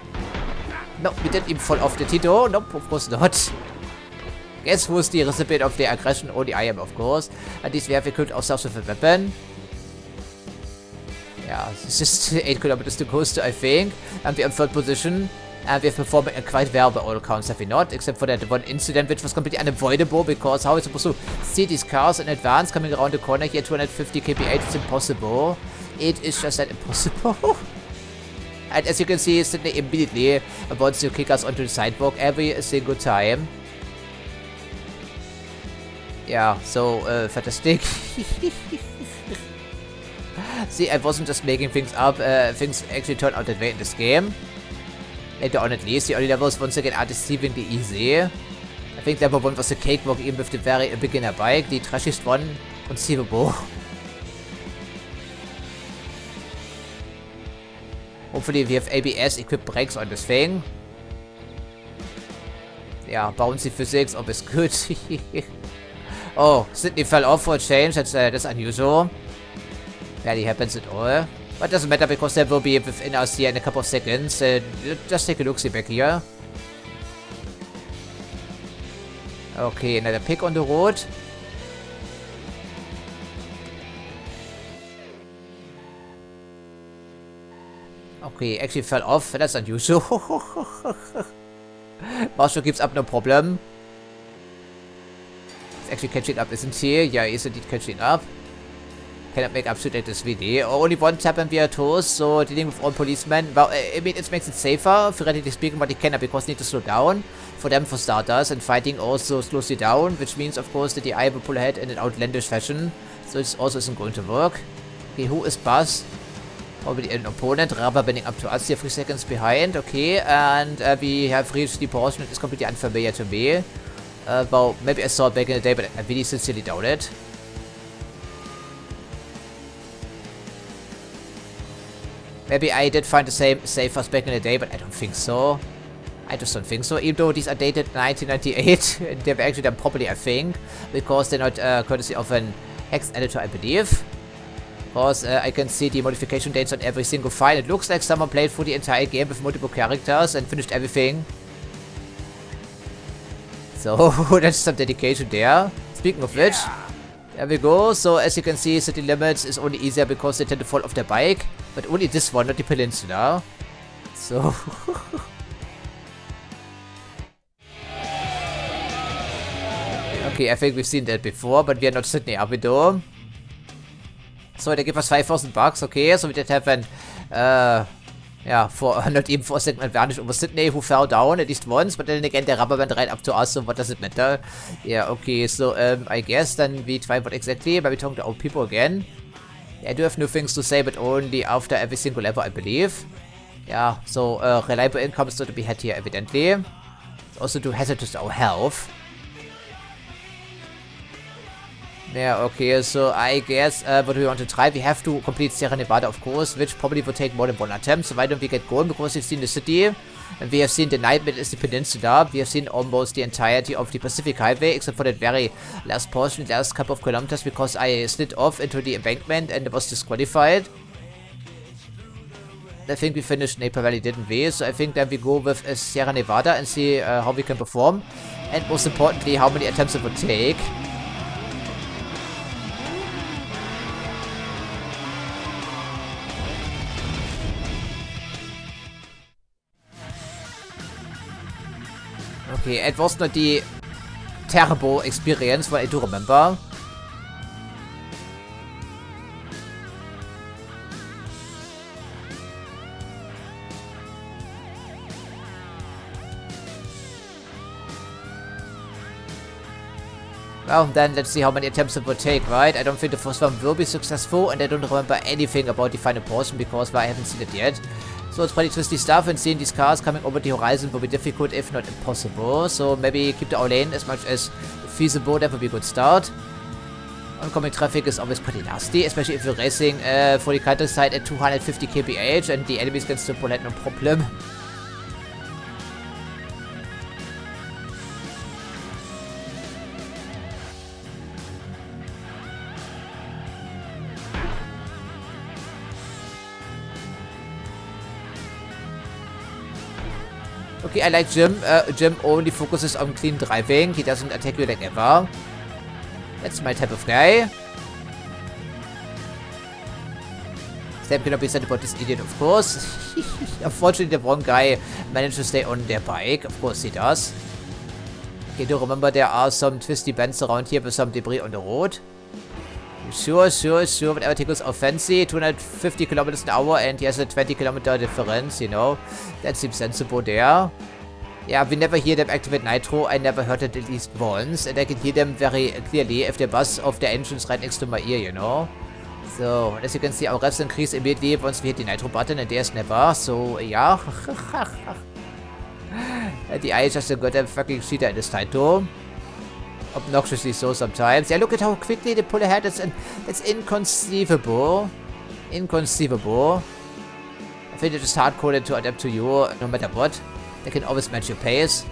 No, we didn't even fall off the Tito. Nope, of course not. Guess who's the recipient of the aggression? Only I am, of course. At least we have equipped ourselves with a weapon. Yeah, it's just 8 kilometers to coast, I think. And we're in 3rd position. And we're performing quite well by all accounts, have we not? Except for that one incident which was completely unavoidable, because how are we supposed to see these cars in advance coming around the corner here? 250 kph, it's impossible. It is just that impossible. And as you can see, Sydney immediately wants to kick us onto the sidewalk every single time. Yeah, so, fantastic. See, I wasn't just making things up, things actually turned out that way in this game. Later on at least, the early levels once again are deceivingly easy. I think level 1 was a cakewalk even with the very beginner bike, the trashiest one conceivable. Hopefully we have ABS equipped brakes on this thing. Yeah, bouncy physics, always good. Oh, Sydney fell off for a change, that's unusual. Barely happens at all. But it doesn't matter because they will be within us here in a couple of seconds. Just take a look-see back here. Okay, another pick on the road. Okay, actually fell off. That's unusual. Marshall gives up, no problem. He's actually catching up, isn't he? Yeah, he is indeed catching up. Cannot make up to this video. Only one tap and we are toast, so dealing with all policemen. Well, I mean, it makes it safer, theoretically speaking, but it cannot because they need to slow down. For them, for starters, and fighting also slows you down, which means, of course, that the eye will pull ahead in an outlandish fashion. So this also isn't going to work. Okay, who is Buzz? Probably an opponent, rather bending up to us here 3 seconds behind. Okay, and we have reached the portion that is completely unfamiliar to me. Well, maybe I saw it back in the day, but I really sincerely doubt it. Maybe I did find the same safe as back in the day, but I don't think so. I just don't think so, even though these are dated 1998. They were actually done properly, I think, because they're not courtesy of an hex editor, I believe. Because I can see the modification dates on every single file. It looks like someone played through the entire game with multiple characters and finished everything. So, that's some dedication there. Speaking of which, there we go. So, as you can see, city limits is only easier because they tend to fall off their bike. But only this one, not the peninsula. So... okay, I think we've seen that before, but we are not Sydney, are we though? So, they give us 5,000 bucks, okay, so we did have an, for not even for a second advantage over Sydney, who fell down at least once, but then again, the rubber went right up to us, so what does it matter? Yeah, okay, so, I guess then we try what exactly, but we talk to old people again. Yeah, I do have new things to say, but only after every single level, I believe. Yeah, so, reliable income is not to be had here, evidently. Also to hazardous our health. Yeah, okay, so I guess what we want to try, we have to complete Sierra Nevada, of course, which probably will take more than one attempt, so why don't we get going, because we've seen the city, and we have seen the Nightmare is the peninsula, we have seen almost the entirety of the Pacific Highway, except for that very last portion, the last couple of kilometers, because I slid off into the embankment and was disqualified. I think we finished Napa Valley, didn't we? So I think then we go with Sierra Nevada and see how we can perform, and most importantly, how many attempts it would take. Okay, it was not the terrible experience, what I do remember. Well, then let's see how many attempts it will take, right? I don't think the first one will be successful, and I don't remember anything about the final portion because I haven't seen it yet. So it's pretty twisty stuff, and seeing these cars coming over the horizon will be difficult, if not impossible. So maybe keep the lane as much as feasible, that would be a good start. Oncoming traffic is always pretty nasty, especially if you're racing for the countryside at 250 kph, and the enemies can still pull it, no problem. Okay, I like Jim. Jim only focuses on clean driving. He doesn't attack you like ever. That's my type of guy. Sam cannot be sad about this idiot, of course. Unfortunately, the wrong guy managed to stay on their bike. Of course he does. Okay, do remember there are some twisty bends around here with some debris on the road. Sure. Whatever tickles our fancy. 250 kilometers an hour, and he has a 20 kilometer difference, you know. That seems sensible there. Yeah, we never hear them activate nitro. I never heard it at least once, and I can hear them very clearly if they buzz off the engines right next to my ear, you know. So, as you can see, our revs increase immediately once we hit the nitro button, and there's never. So, yeah. The eye is just a goddamn fucking cheater in this title. Obnoxiously so sometimes. Yeah, look at how quickly they pull ahead. That's inconceivable. Inconceivable. I think they're just hard-coded to adapt to you no matter what. They can always match your pace.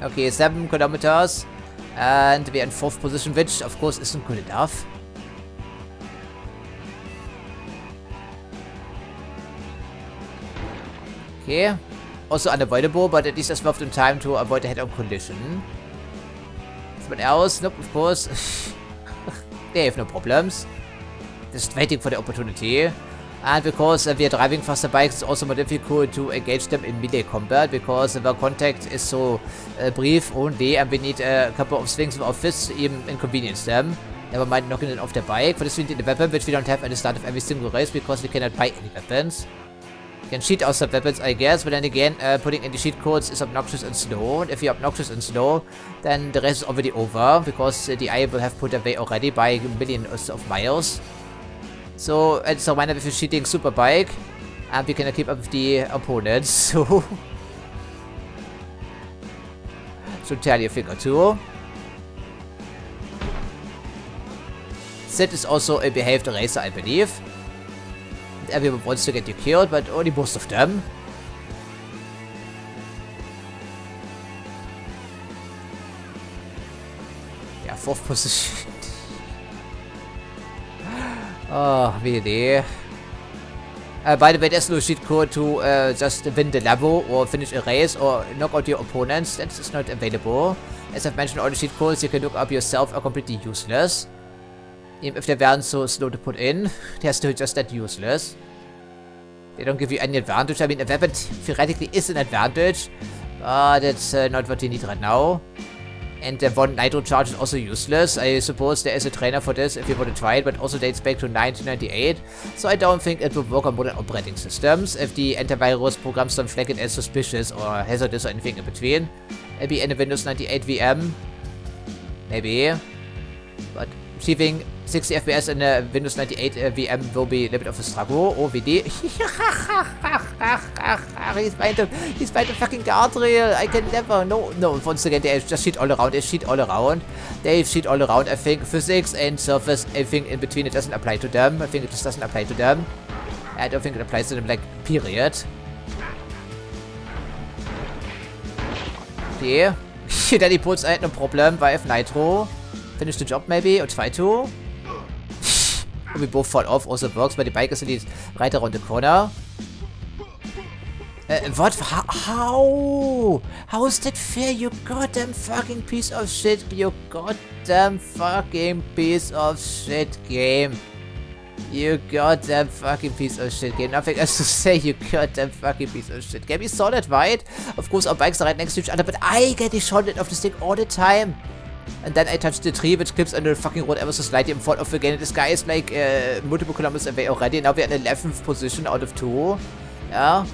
Okay, 7 kilometers. And we're in 4th position, which of course isn't good enough. Okay. Also unavoidable, but at least there's enough time to avoid a head-on collision. Someone else? Nope, of course. They have no problems. Just waiting for the opportunity. And because we are driving faster bikes, it's also more difficult to engage them in melee combat, because the contact is so brief only, and we need a couple of swings with our fists to even inconvenience them. Never mind knocking it off their bike. For this we need a weapon, which we don't have at the start of every single race, because we cannot buy any weapons. We can cheat out some weapons, I guess, but then again, putting in the cheat codes is obnoxious and slow. And if you're obnoxious and slow, then the race is already over, because the AI will have put away already by millions of miles. So, it's a reminder with a cheating super bike, and we cannot keep up with the opponents, so... should tell you a thing or two. Sid is also a behaved racer, I believe. Everyone wants to get you killed, but only most of them. 4th position. Oh, really? By the way, there's no cheat code to just win the level or finish a race or knock out your opponents. That is not available. As I've mentioned, all the cheat codes you can look up yourself are completely useless. Even if they weren't so slow to put in, they're still just that useless. They don't give you any advantage. I mean, a weapon theoretically is an advantage, but that's not what you need right now. And the one nitro charge is also useless. I suppose there is a trainer for this if you want to try it, but also dates back to 1998. So I don't think it will work on modern operating systems. If the antivirus programs don't flag it as suspicious or hazardous or anything in between. Maybe in a Windows 98 VM. Maybe. But achieving 60 FPS in a Windows 98 VM will be a little bit of a struggle. Oh, VD. He's by the fucking guardrail. I can never. No. Once again, they just cheat all around. They cheat all around. They cheat all around. I think physics and surface, everything in between, it doesn't apply to them. I think it just doesn't apply to them. I don't think it applies to them, like, period. Okay. Daddy puts, I had no problem. Why have Nitro? Finish the job, maybe? Or try to? We both fall off, also works, but the bike is indeed right around the corner. What? How? How is that fair, you goddamn fucking piece of shit? You goddamn fucking piece of shit game. You goddamn fucking piece of shit game. Nothing else to say, you goddamn fucking piece of shit game. You saw that, right? Of course, our bikes are right next to each other, but I get the shot of this thing all the time. And then I touch the tree, which clips under the fucking road ever so slightly and fall off again. This guy is like multiple kilometers away already. Now we're in 11th position out of 2. Yeah.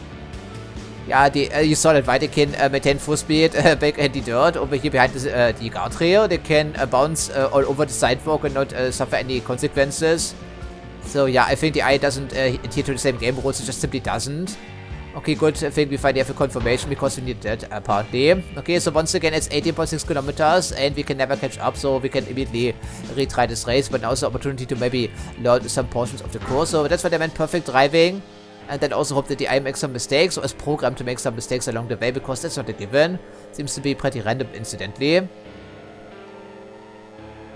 Yeah, you saw that, right? They can maintain full speed back in the dirt over here behind the guardrail. They can bounce all over the sidewalk and not suffer any consequences. So yeah, I think the AI doesn't adhere to the same game rules. It just simply doesn't. Okay, good. I think we finally have a confirmation because we need that, apparently. Okay, so once again, it's 18.6 kilometers and we can never catch up, so we can immediately retry this race, but now is the opportunity to maybe learn some portions of the course. So that's what I meant, perfect driving. And then also hope that the AI makes some mistakes, or is programmed to make some mistakes along the way, because that's not a given. Seems to be pretty random, incidentally.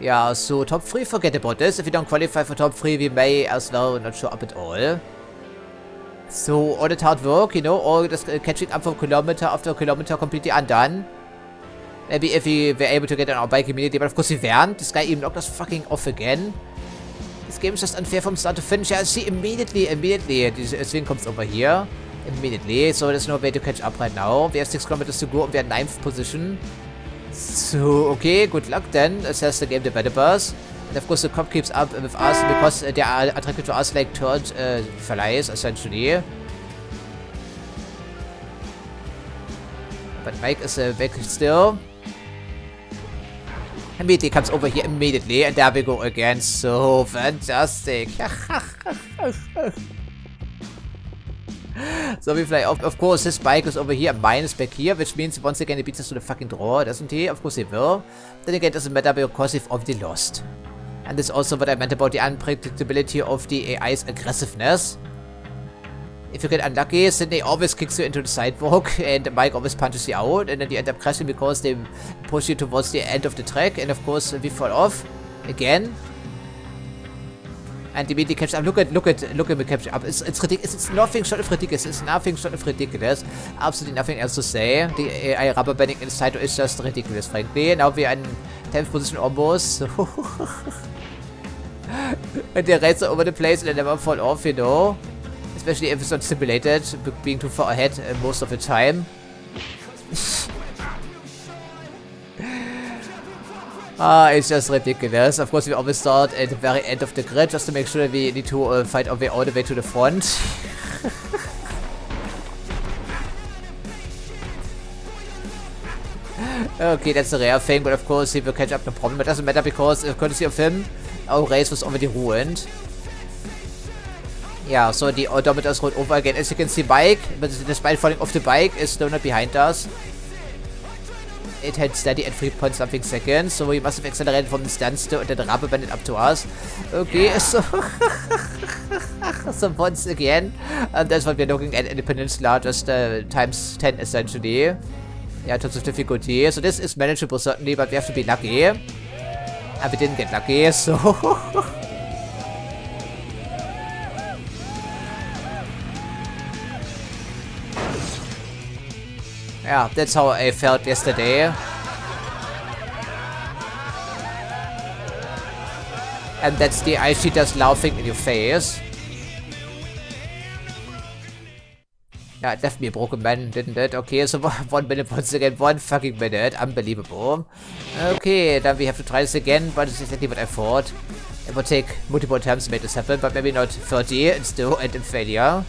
Yeah, so top 3, forget about this. If we don't qualify for top 3, we may as well not show up at all. So, all that hard work, you know, all this catching up from kilometer after kilometer completely undone. Maybe if we were able to get on our bike immediately, but of course we weren't. This guy even knocked us fucking off again. This game is just unfair from start to finish. Yeah, see, immediately, this thing comes over here. Immediately, so there's no way to catch up right now. We have 6 kilometers to go and we're in 9th position. So, okay, good luck then, says the game developers. And of course the cop keeps up with us because they are attracted to us like turd flies, essentially. But Mike is back still. Immediately comes over here immediately, and there we go again. So fantastic. So we fly off. Of course, his bike is over here, mine is back here, which means once again he beats us to the fucking draw, doesn't he? Of course he will. Then again, it doesn't matter because we've already lost. And this is also what I meant about the unpredictability of the AI's aggressiveness. If you get unlucky, Sydney always kicks you into the sidewalk and Mike always punches you out, and then you end up crashing because they push you towards the end of the track, and of course we fall off again. And immediately catch up. Look at me catch up. It's ridiculous. It's nothing short of ridiculous. It's nothing short of ridiculous. Absolutely nothing else to say. The AI rubber banding inside is just ridiculous, frankly. Now we're in 10th position almost. And they race all over the place and they never fall off, you know. Especially if it's not simulated, being too far ahead most of the time. It's just ridiculous. Of course, we always start at the very end of the grid just to make sure that we need to fight our way all the way to the front. Okay, that's a rare thing, but of course he will catch up, no problem. It doesn't matter because, courtesy of him, our race was already ruined. Yeah, so the odometer is rolled over again. As you can see, Mike, but despite falling off the bike, is still not behind us. It held steady at 3 point something seconds, so we must have accelerated from the standstill and then rubber banded up to us. Okay, so so once again, that's what we're looking at in the peninsula, just times 10 essentially. Yeah, in terms of difficulty. So this is manageable certainly, but we have to be lucky. And we didn't get lucky, so... yeah, that's how I felt yesterday. And that's the ice she just laughing in your face. Yeah, it left me a broken man, didn't it? Okay, so 1 minute once again, 1 fucking minute. Unbelievable. Okay, then we have to try this again, but it's exactly what I thought. It would take multiple attempts to make this happen, but maybe not 30 and still end in failure.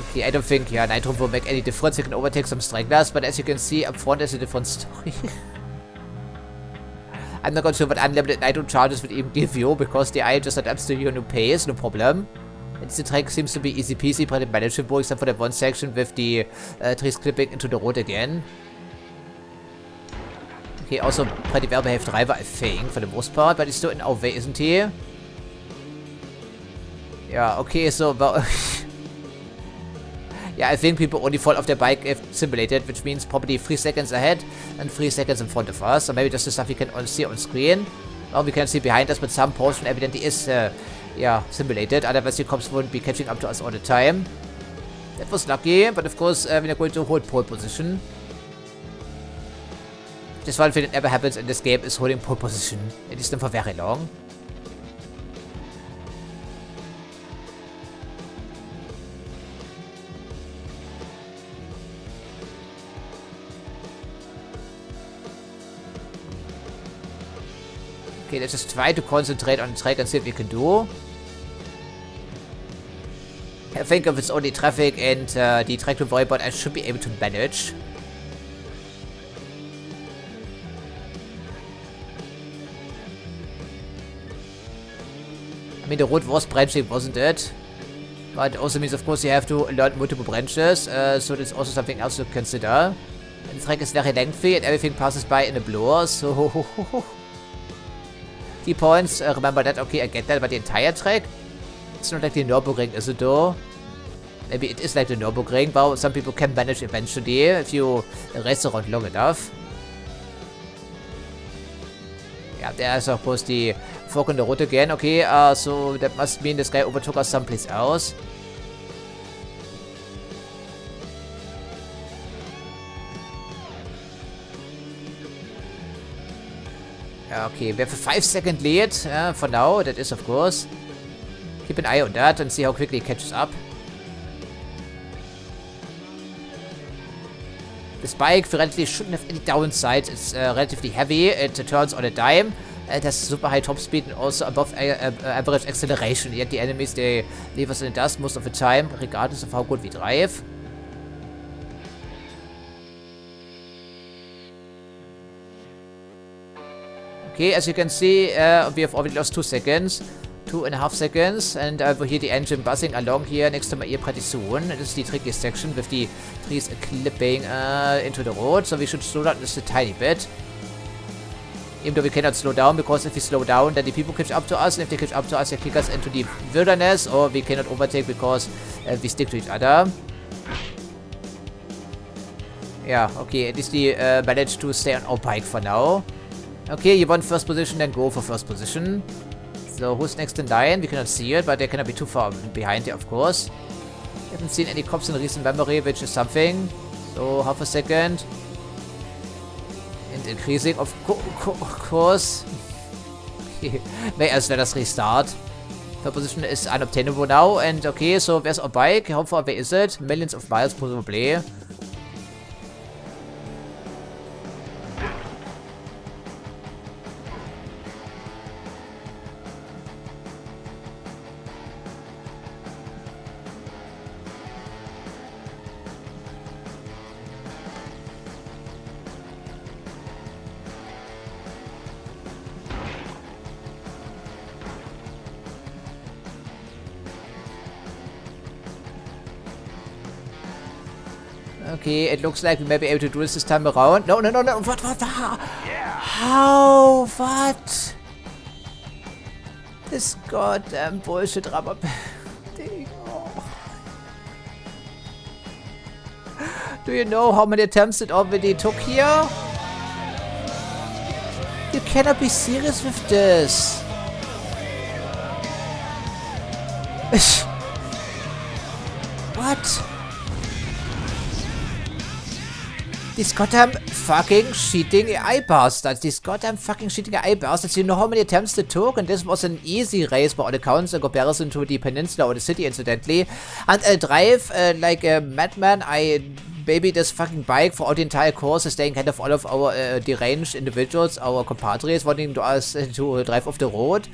Okay, I don't think, yeah, Nitro will make any difference. You can overtake some stragglers, but as you can see, up front is a different story. I'm not quite sure what unlimited Nitro charges would even give you, because the AI just adapts to your new pace, no problem. And the track seems to be easy peasy, pretty manageable, except for that one section with the trees clipping into the road again. Okay, also pretty well behaved driver, I think, for the most part, but he's still in our way, isn't he? Yeah, okay, so, well, yeah, I think people only fall off their bike if simulated, which means probably 3 seconds ahead and 3 seconds in front of us. Or maybe just the stuff we can see on screen. Or we can see behind us, but some portion evidently is, yeah, simulated. Otherwise, the cops wouldn't be catching up to us all the time. That was lucky, but of course, we're going to hold pole position. Just one thing that never happens in this game is holding pole position. At least not for very long. Okay, let's just try to concentrate on the track and see what we can do. I think if it's only traffic and the track to worry about, I should be able to manage. I mean, the road was branching, wasn't it? But it also means, of course, you have to learn multiple branches, so that's also something else to consider. And the track is very lengthy and everything passes by in a blur, so... Key points, remember that, okay, I get that, but the entire track? It's not like the Nürburgring, is it though? Maybe it is like the Nürburgring, but some people can manage eventually if you race around long enough. Yeah, there's of course the fork in the road again, okay, so that must mean this guy overtook us someplace else. Okay, we have a 5-second lead for now, that is of course. Keep an eye on that and see how quickly it catches up. This bike theoretically shouldn't have any downsides. It's relatively heavy, it turns on a dime, it has super high top speed and also above average acceleration. Yet the enemies, they leave us in the dust most of the time, regardless of how good we drive. Okay, as you can see, we have already lost 2 seconds. 2.5 seconds, and I will hear the engine buzzing along here next to my ear pretty soon. This is the tricky section with the trees clipping into the road, so we should slow down just a tiny bit. Even though we cannot slow down, because if we slow down, then the people catch up to us, and if they catch up to us, they kick us into the wilderness, or we cannot overtake because we stick to each other. Yeah, okay, at least we managed to stay on our bike for now. Okay, you want first position, then go for first position. So, who's next in line? We cannot see it, but they cannot be too far behind you, of course. We haven't seen any cops in recent memory, which is something. So, half a second. And increasing, of course. May as well as restart. Third position is unobtainable now. And okay, so where's our bike? How far away is it? Millions of miles, presumably. Okay, it looks like we may be able to do this time around. No, no, no, no. What? Yeah. How? What? This goddamn bullshit rubber thing. Oh. Do you know how many attempts it already took here? You cannot be serious with this. What? These goddamn fucking cheating AI bastards. These goddamn fucking cheating AI bastards. You know how many attempts they took, and this was an easy race by all accounts in comparison to the peninsula or the city, incidentally. And I drive like a madman. I baby this fucking bike for the entire course, staying kind of all of our deranged individuals, our compadres, wanting to us to drive off the road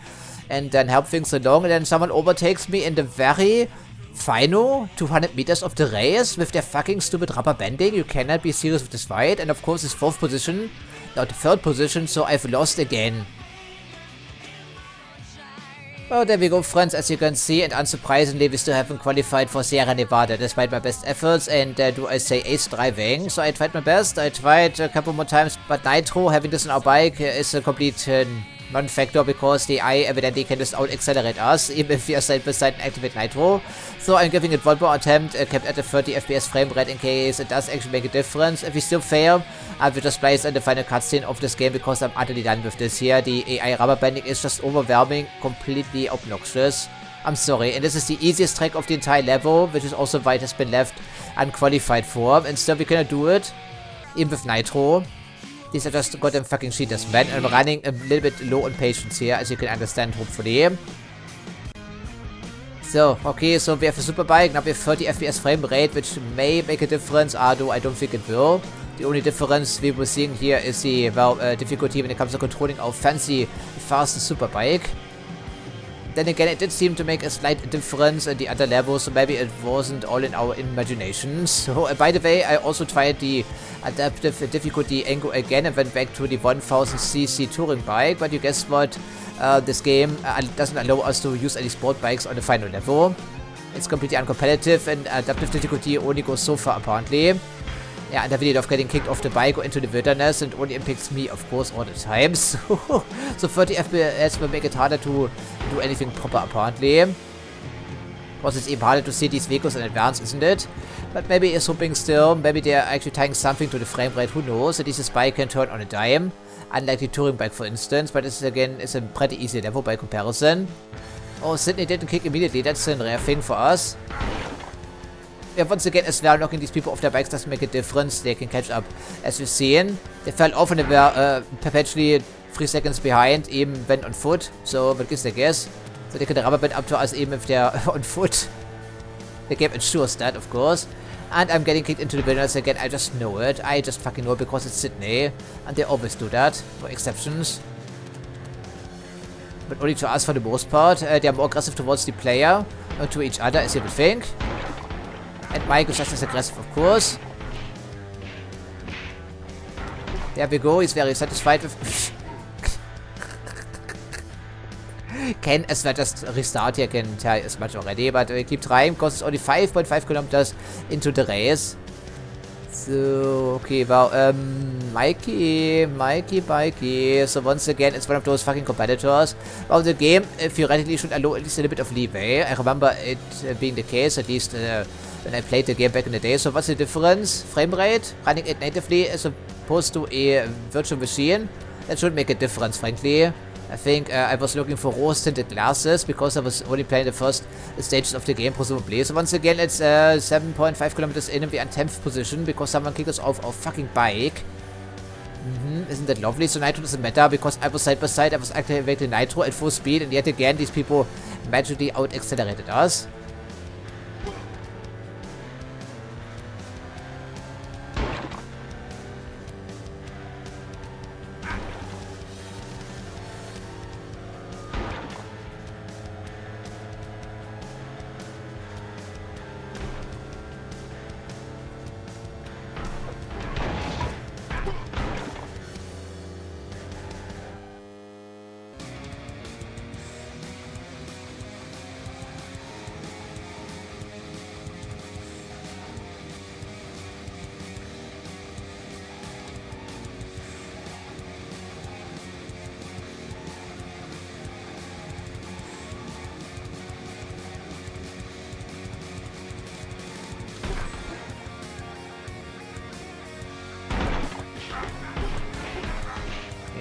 and then help things along. And then someone overtakes me in the very final 200 meters of the race with their fucking stupid rubber banding. You cannot be serious with this fight. And of course, it's 4th position, not 3rd position, so I've lost again. Well, there we go, friends, as you can see, and unsurprisingly, we still haven't qualified for Sierra Nevada, despite my best efforts, and do I say ace driving. So I tried my best, I tried a couple more times, but Nitro, having this on our bike, is a complete non-factor, because the AI evidently can just out-accelerate us, even if we are side by side and activate Nitro. So I'm giving it one more attempt, kept at a 30 FPS frame rate in case it does actually make a difference. If we still fail, I will just place in the final cutscene of this game, because I'm utterly done with this here. The AI rubber banding is just overwhelming, completely obnoxious. I'm sorry, and this is the easiest track of the entire level, which is also why it has been left unqualified for, and still we cannot do it, even with Nitro. These are just goddamn fucking cheaters, man. I'm running a little bit low on patience here, as you can understand, hopefully. So, okay, so we have a super bike, now we have 30 FPS frame rate, which may make a difference, although I don't think it will. The only difference we were seeing here is the, well, difficulty when it comes to controlling our fancy, fast super bike. Then again, it did seem to make a slight difference in the other levels, so maybe it wasn't all in our imaginations. So, by the way, I also tried the adaptive difficulty angle again and went back to the 1000cc touring bike, but you guess what? This game doesn't allow us to use any sport bikes on the final level. It's completely uncompetitive, and adaptive difficulty only goes so far, apparently. Yeah, and I really love getting kicked off the bike or into the wilderness, and only impacts me, of course, all the time. So 30 FPS will make it harder to do anything proper, apparently. Of course, it's even harder to see these vehicles in advance, isn't it? But maybe it's hoping still, maybe they're actually tying something to the frame rate, who knows, that this bike can turn on a dime. Unlike the touring bike, for instance, but this, again, is a pretty easy level by comparison. Oh, Sydney didn't kick immediately, that's a rare thing for us. Yeah, once again, as well, knocking these people off their bikes doesn't make a difference. They can catch up. As we've seen, they fell off and they were perpetually 3 seconds behind, even when on foot. So, what gives the guess? So they can rubber band up to us even if they're on foot. The game ensures that, of course. And I'm getting kicked into the wilderness again. I just know it. I just fucking know it because it's Sydney. And they always do that. No exceptions. But only to us for the most part. They are more aggressive towards the player. Not to each other, as you would think. And Mike is just as aggressive, of course. There we go, he's very satisfied with... Can as well just restart here, can tell as much already, but we keep trying because it's only 5.5 kilometers into the race. So, okay, well, Mikey. So once again, it's one of those fucking competitors. Well, the game theoretically should allow at least a little bit of leeway. I remember it being the case, at least when I played the game back in the day. So what's the difference? Frame rate? Running it natively as opposed to a virtual machine? That should make a difference, frankly. I think I was looking for rose-tinted glasses because I was only playing the first stages of the game, presumably. So once again, it's 7.5 kilometers in and we're in 10th position because someone kicked us off our fucking bike. Isn't that lovely? So Nitro doesn't matter because I was side by side, I was activating Nitro at full speed, and yet again, these people magically out-accelerated us.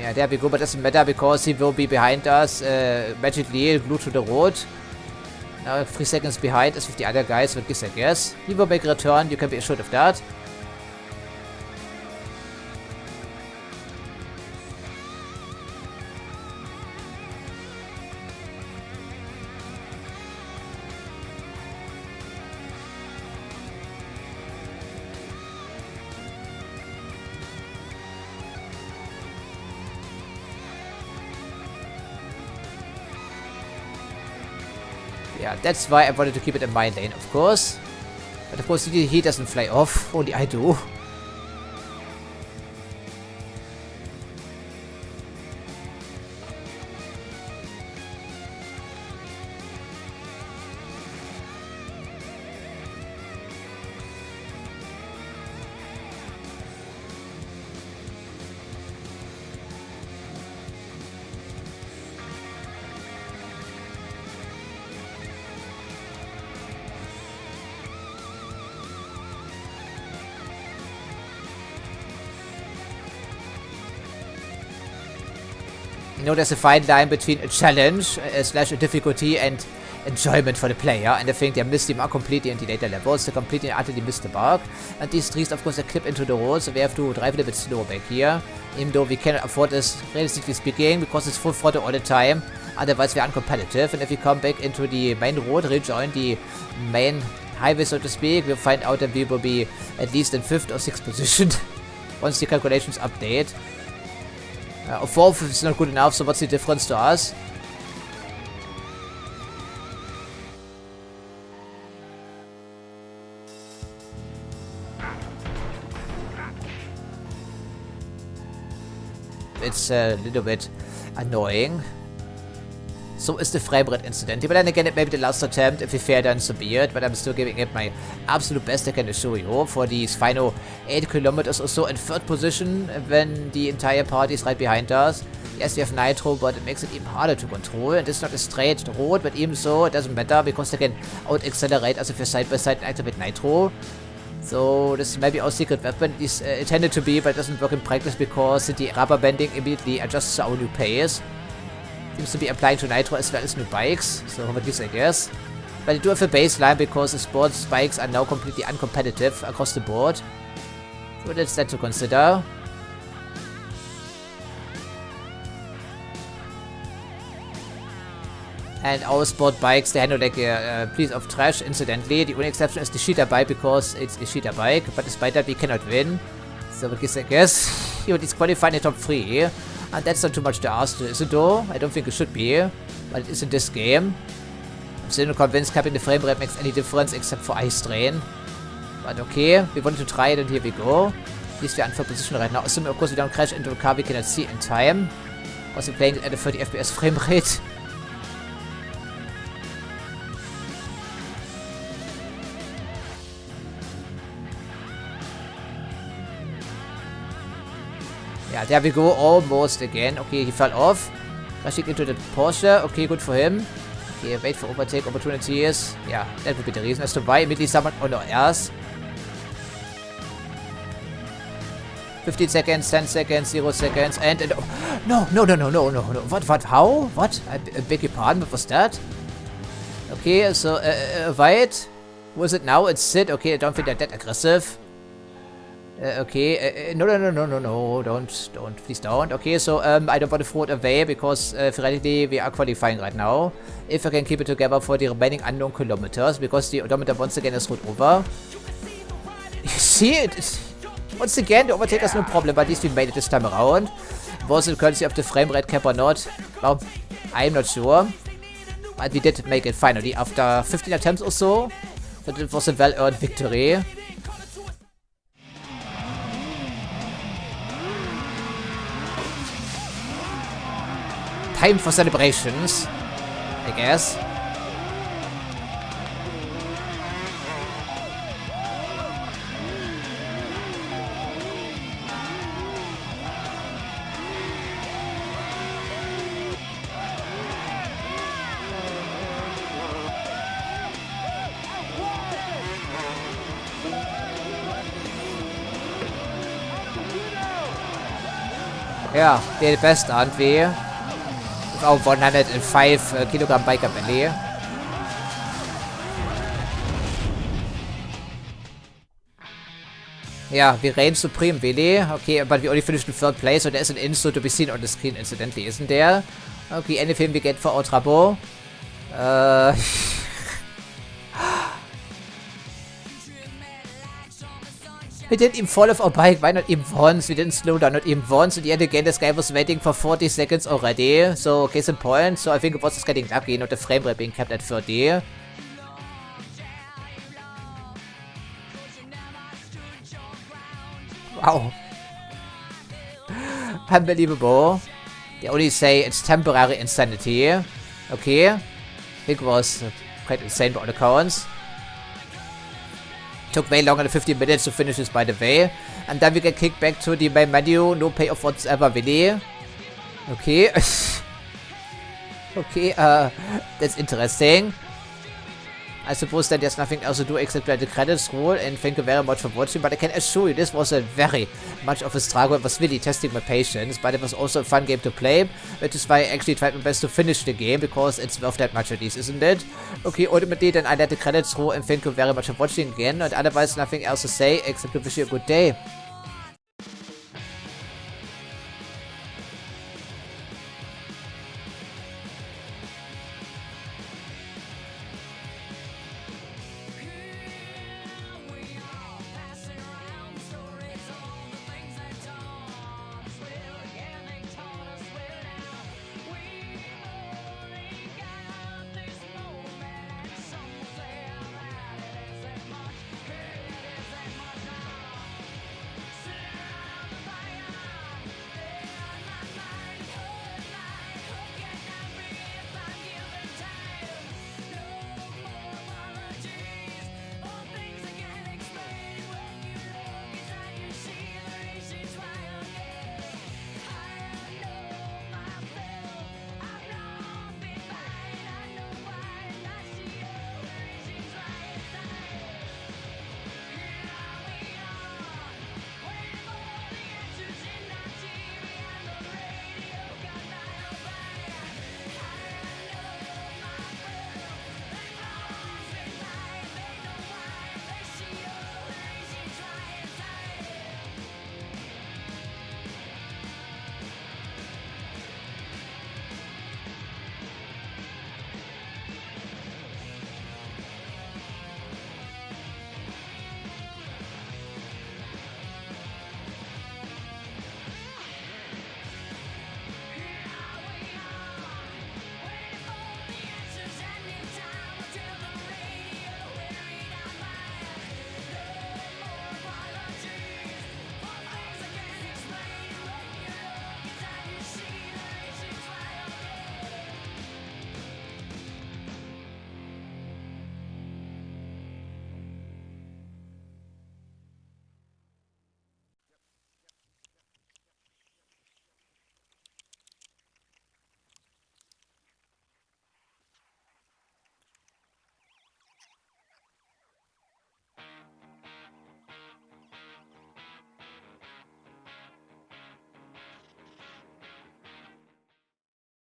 Yeah, there we go, but doesn't matter because he will be behind us magically, glued to the road. Now 3 seconds behind us with the other guys, but I guess. He will make a return, you can be assured of that. Yeah, that's why I wanted to keep it in my lane, of course. But of course, he doesn't fly off, only I do. You know, there's a fine line between a challenge slash a difficulty and enjoyment for the player, and I think they missed the mark completely in the later levels. They completely and utterly missed the mark. And these trees, of course, they clip into the road, so we have to drive a little bit slower back here. Even though we cannot afford this, realistically speaking, because it's full throttle all the time. Otherwise, we're uncompetitive. And if we come back into the main road, rejoin the main highway, so to speak, we'll find out that we will be at least in 5th or 6th position once the calculations update. 4th is not good enough, so what's the difference to us? It's a little bit annoying. So is the frame rate incident. But then again, it may be the last attempt. If we fail, then so be it. But I'm still giving it my absolute best I can assure you for these final 8 kilometers or so in 3rd position when the entire party is right behind us. Yes, we have Nitro, but it makes it even harder to control. And it's not a straight road, but even so, it doesn't matter because they can out-accelerate us if you're side-by-side and activate Nitro. So this may be our secret weapon. It's intended to be, but it doesn't work in practice because the rubber banding immediately adjusts our new pace. Seems to be applying to Nitro as well as new bikes, so at least I guess. But I do have a baseline because the sports bikes are now completely uncompetitive across the board. So that's that to consider. And our sport bikes, they handle like a piece of trash, incidentally. The only exception is the cheater bike because it's a cheater bike, but despite that we cannot win. So I guess you disqualify in the top 3. And that's not too much to ask, is it though? I don't think it should be, but it is in this game. I'm still not convinced capping the frame rate makes any difference except for eye strain. But okay, we wanted to try it and here we go. At least we're in 3rd position right now. Assuming of course we don't crash into a car we cannot see in time. Also playing it at a 30 FPS frame rate. Yeah, there we go, almost again. Okay, he fell off. Crashing into the Porsche. Okay, good for him. Okay, wait for overtake opportunities. Yeah, that would be the reason as to why immediately someone on our ass. 15 seconds, 10 seconds, 0 seconds, and... No. What, how? What? I beg your pardon, what was that? Okay, so, White. Who is it now? It's Sid. Okay, I don't think they're that aggressive. Okay, no, don't, please don't. Okay, so, I don't want to throw it away because, theoretically, we are qualifying right now. If I can keep it together for the remaining unknown kilometers, because the odometer once again is rolled over. You see it? Once again, the overtake is no problem, but at least we made it this time around. Was it courtesy of the frame rate cap or not? Well, I'm not sure. But we did make it finally after 15 attempts or so. But it was a well-earned victory. Time for celebrations, I guess. Yeah, the best, aren't we? With our 105 kilogram biker belly. Yeah, we reign supreme, really. Okay, but we only finished in 3rd place, so there is an insult to be seen on the screen, incidentally, isn't there? Okay, anything we get for our trouble? We didn't even fall off our bike. Why not even once? We didn't slow down, not even once. And yet again, this guy was waiting for 40 seconds already. So, case in point. So, I think it was just getting lucky, not the frame rate being kept at 30. Wow. Unbelievable. They only say it's temporary insanity. Okay. I think it was quite insane by all accounts. Took way longer than 15 minutes to finish this, by the way. And then we get kicked back to the main menu. No payoff whatsoever, really. Okay. Okay, that's interesting. I suppose that there's nothing else to do except let the credits roll, and thank you very much for watching, but I can assure you this was a very much of a struggle. It was really testing my patience, but it was also a fun game to play, which is why I actually tried my best to finish the game, because it's worth that much at least, isn't it? Okay, ultimately then I let the credits roll, and thank you very much for watching again, and otherwise nothing else to say except to wish you a good day.